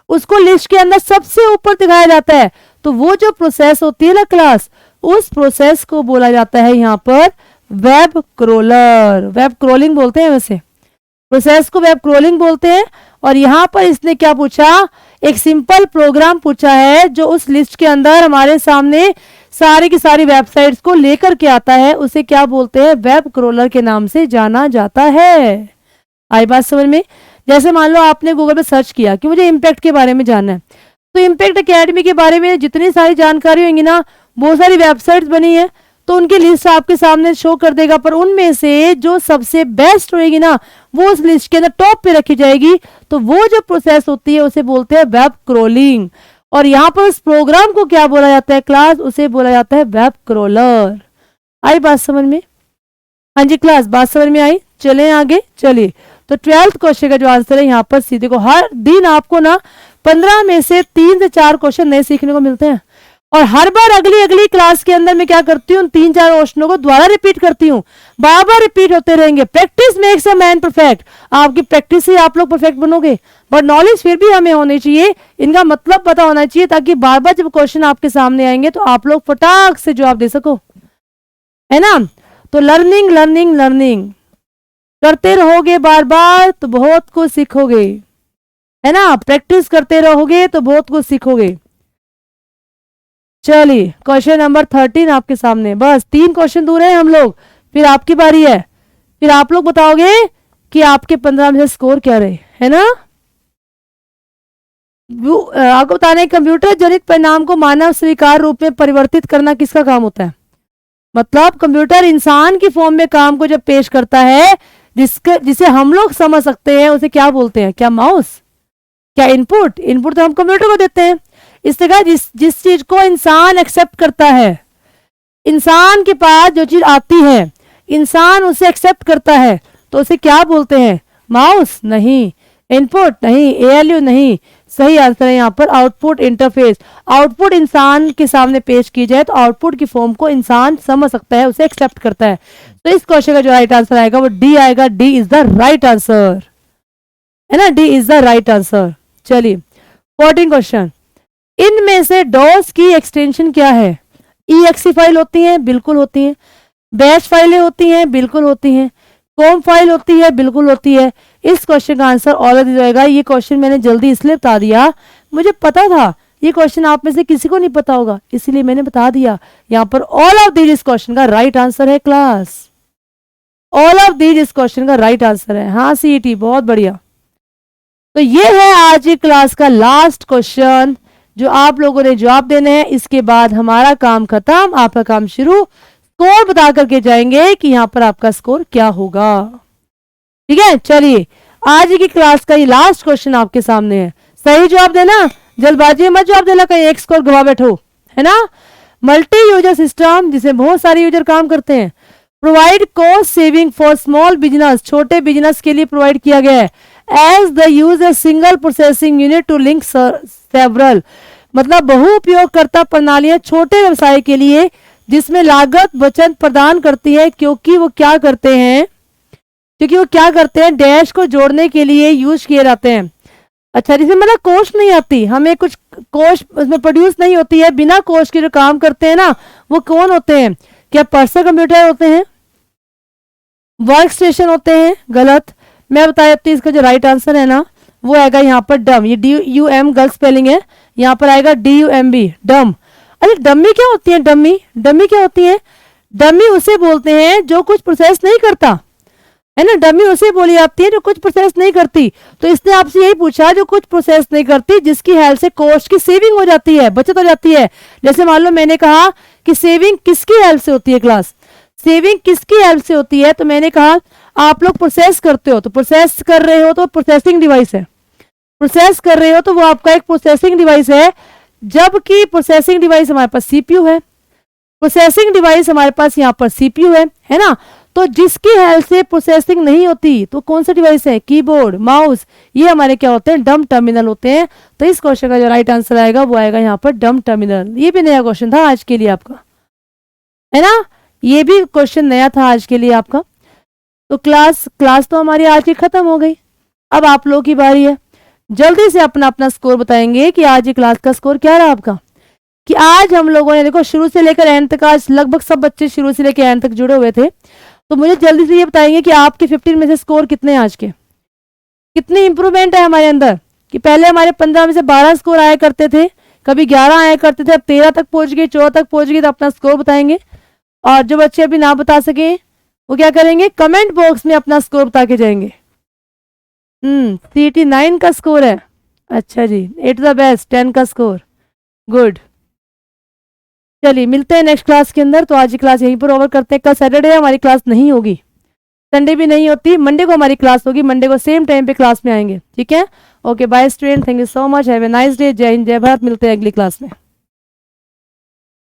उसको लिस्ट के अंदर सबसे ऊपर दिखाया जाता है। तो वो जो प्रोसेस होती है ना क्लास, उस प्रोसेस को बोला जाता है यहाँ पर वेब क्रोलर। वेब क्रोलिंग बोलते हैं, वैसे प्रोसेस को वेब क्रोलिंग बोलते हैं। और यहाँ पर इसने क्या पूछा, एक सिंपल प्रोग्राम पूछा है जो उस लिस्ट के अंदर हमारे सामने सारी की सारी वेबसाइट्स को लेकर के आता है, उसे क्या बोलते हैं, वेब क्रोलर के नाम से जाना जाता है। आई बात समझ में? जैसे मान लो आपने गूगल पे सर्च किया कि मुझे इम्पैक्ट के बारे में जानना है, तो इम्पैक्ट एकेडमी के बारे में जितनी सारी जानकारी होंगी ना, बहुत सारी वेबसाइट्स बनी है, तो उनकी लिस्ट आपके सामने शो कर देगा, पर उनमें से जो सबसे बेस्ट होगी ना वो उस लिस्ट के अंदर टॉप पे रखी जाएगी। तो वो जो प्रोसेस होती है उसे बोलते हैं वेब क्रोलिंग। और यहाँ पर उस प्रोग्राम को क्या बोला जाता है क्लास, उसे बोला जाता है वेब क्रोलर। आई बात समझ में? हाँ जी क्लास, बात समझ में आई? चलें आगे, चलिए। तो 12th क्वेश्चन का जो आंसर है यहाँ पर सीधे को, हर दिन आपको ना 15 में से 3 से 4 क्वेश्चन नए सीखने को मिलते हैं, और हर बार अगली क्लास के अंदर मैं क्या करती हूँ, 3-4 क्वेश्चनों को दोबारा रिपीट करती हूँ, बार बार रिपीट होते रहेंगे। Practice makes a man perfect, आपकी प्रैक्टिस से आप लोग परफेक्ट बनोगे, बट नॉलेज फिर भी हमें होनी चाहिए, इनका मतलब पता होना चाहिए, ताकि बार बार जब क्वेश्चन आपके सामने आएंगे तो आप लोग फटाक से जवाब दे सको, है ना। तो लर्निंग लर्निंग लर्निंग करते रहोगे बार बार तो बहुत कुछ सीखोगे, है ना। प्रैक्टिस करते रहोगे तो बहुत कुछ सीखोगे। चलिए क्वेश्चन नंबर 13 आपके सामने, बस 3 क्वेश्चन दूर हैं हम लोग, फिर आपकी बारी है, फिर आप लोग बताओगे कि आपके 15 में से स्कोर क्या रहे, है ना। आपको बताना है कंप्यूटर जनित परिणाम को मानव स्वीकार रूप में परिवर्तित करना किसका काम होता है। मतलब कंप्यूटर इंसान की फॉर्म में काम को जब पेश करता है, जिसे हम लोग समझ सकते हैं, उसे क्या बोलते हैं, क्या माउस, क्या इनपुट। इनपुट तो हम कंप्यूटर को देते हैं। इस तरह जिस चीज को इंसान एक्सेप्ट करता है, इंसान के पास जो चीज आती है, इंसान उसे एक्सेप्ट करता है, तो उसे क्या बोलते हैं, माउस नहीं, इनपुट नहीं, एएलयू नहीं। सही आंसर है यहाँ पर आउटपुट इंटरफेस। आउटपुट इंसान के सामने पेश की जाए तो आउटपुट की फॉर्म को इंसान समझ सकता है, उसे एक्सेप्ट करता है। तो इस क्वेश्चन का जो राइट आंसर आएगा वो डी आएगा। D is the right answer, है ना, D is the right answer. चलिए 14 क्वेश्चन, इनमें से डॉस की एक्सटेंशन क्या है। EXE फाइल होती है, बिल्कुल होती है। बैश फाइलें होती हैं, बिल्कुल होती हैं। कॉम फाइल होती है, बिल्कुल होती है। इस क्वेश्चन का आंसर ऑल ऑफ दीज होगा। ये क्वेश्चन मैंने जल्दी इसलिए बता दिया, मुझे पता था ये क्वेश्चन आप में से किसी को नहीं पता होगा, इसीलिए मैंने बता दिया। यहाँ पर ऑल ऑफ दीज इस क्वेश्चन का राइट आंसर है क्लास, ऑल ऑफ दीज इस क्वेश्चन का राइट आंसर है। हाँ सीईटी, बहुत बढ़िया। तो ये है आज की क्लास का लास्ट क्वेश्चन जो आप लोगों ने जवाब देने हैं। इसके बाद हमारा काम खत्म, आपका काम शुरू। स्कोर बता करके जाएंगे कि यहाँ पर आपका स्कोर क्या होगा। ठीक है, चलिए आज की क्लास का ये लास्ट क्वेश्चन आपके सामने है। सही जवाब देना, जल्दबाजी मत जवाब देना, कहीं एक स्कोर गवा बैठो, है ना। मल्टी यूजर सिस्टम जिसमें बहुत सारे यूजर काम करते हैं, provide cost saving for small business, छोटे बिजनेस के लिए प्रोवाइड किया गया है। As the use a single processing unit to link several, मतलब बहु उपयोगकर्ता प्रणालियां छोटे व्यवसाय के लिए जिसमें लागत बचत प्रदान करती है, क्योंकि वो क्या करते हैं, डैश को जोड़ने के लिए यूज किए जाते हैं। अच्छा, जिसमें मतलब कोस्ट नहीं आती, हमें कुछ कोस्ट उसमें प्रोड्यूस नहीं होती है, बिना कोस्ट के जो काम करते हैं ना, वो कौन होते हैं? क्या पर्सनल कंप्यूटर होते हैं, वर्क स्टेशन होते हैं? गलत। मैं बता देती हूँ, इसका जो राइट आंसर है ना वो आएगा यहाँ पर डम। ये DUM गलत स्पेलिंग है, यहाँ पर आएगा DUMB, डम। अरे डमी क्या होती है? डमी क्या होती है? डमी उसे बोलते हैं जो कुछ प्रोसेस नहीं करता, है ना। डमी उसे बोली जाती है जो कुछ प्रोसेस नहीं करती। तो इसने आपसे यही पूछा जो कुछ प्रोसेस नहीं करती, जिसकी हेल्प से कॉस्ट की सेविंग हो जाती है, बचत हो जाती है। जैसे मान लो मैंने कहा कि सेविंग किसकी हेल्प से होती है क्लास, सेविंग किसकी हेल्प से होती है, तो मैंने कहा आप लोग प्रोसेस करते हो, तो प्रोसेस कर रहे हो तो प्रोसेसिंग डिवाइस है, प्रोसेस कर रहे हो तो वो आपका एक प्रोसेसिंग डिवाइस है। जबकि प्रोसेसिंग डिवाइस हमारे पास CPU है, प्रोसेसिंग डिवाइस हमारे पास यहाँ पर CPU है ना। तो जिसकी हेल्प से प्रोसेसिंग नहीं होती तो कौन सा डिवाइस है? कीबोर्ड, माउस, ये हमारे क्या होते हैं? डम टर्मिनल होते हैं। तो इस क्वेश्चन का जो राइट आंसर आएगा वो आएगा यहाँ पर डम टर्मिनल। ये भी नया क्वेश्चन था आज के लिए आपका, है ना, ये भी क्वेश्चन नया था आज के लिए आपका। तो क्लास तो हमारी आज की खत्म हो गई। अब आप लोगों की बारी है, जल्दी से अपना अपना स्कोर बताएंगे कि आज की क्लास का स्कोर क्या रहा आपका। कि आज हम लोगों ने देखो शुरू से लेकर एंड तक, आज लगभग सब बच्चे शुरू से लेकर एंड तक जुड़े हुए थे। तो मुझे जल्दी से ये बताएंगे कि आपके 15 में से स्कोर कितने हैं आज के, कितनी इंप्रूवमेंट है हमारे अंदर। कि पहले हमारे 15 में से 12 स्कोर आया करते थे, कभी 11 आया करते थे, अब 13 तक पहुंच गए, 14 तक पहुंच गए। तो अपना स्कोर बताएंगे। और जो बच्चे अभी ना बता सके वो क्या करेंगे, कमेंट बॉक्स में अपना स्कोर बता के जाएंगे। CET 9 का स्कोर है, अच्छा जी, 8 द बेस्ट, 10 का स्कोर, गुड। चलिए मिलते हैं नेक्स्ट क्लास के अंदर। तो आज की क्लास यहीं पर ओवर करते हैं। कल सैटरडे है, हमारी क्लास नहीं होगी, संडे भी नहीं होती, मंडे को हमारी क्लास होगी। मंडे को सेम टाइम पे क्लास में आएंगे, ठीक है। Okay bye student, thank you so much, have a nice day. जय हिंद, जय भारत। मिलते हैं अगली क्लास में।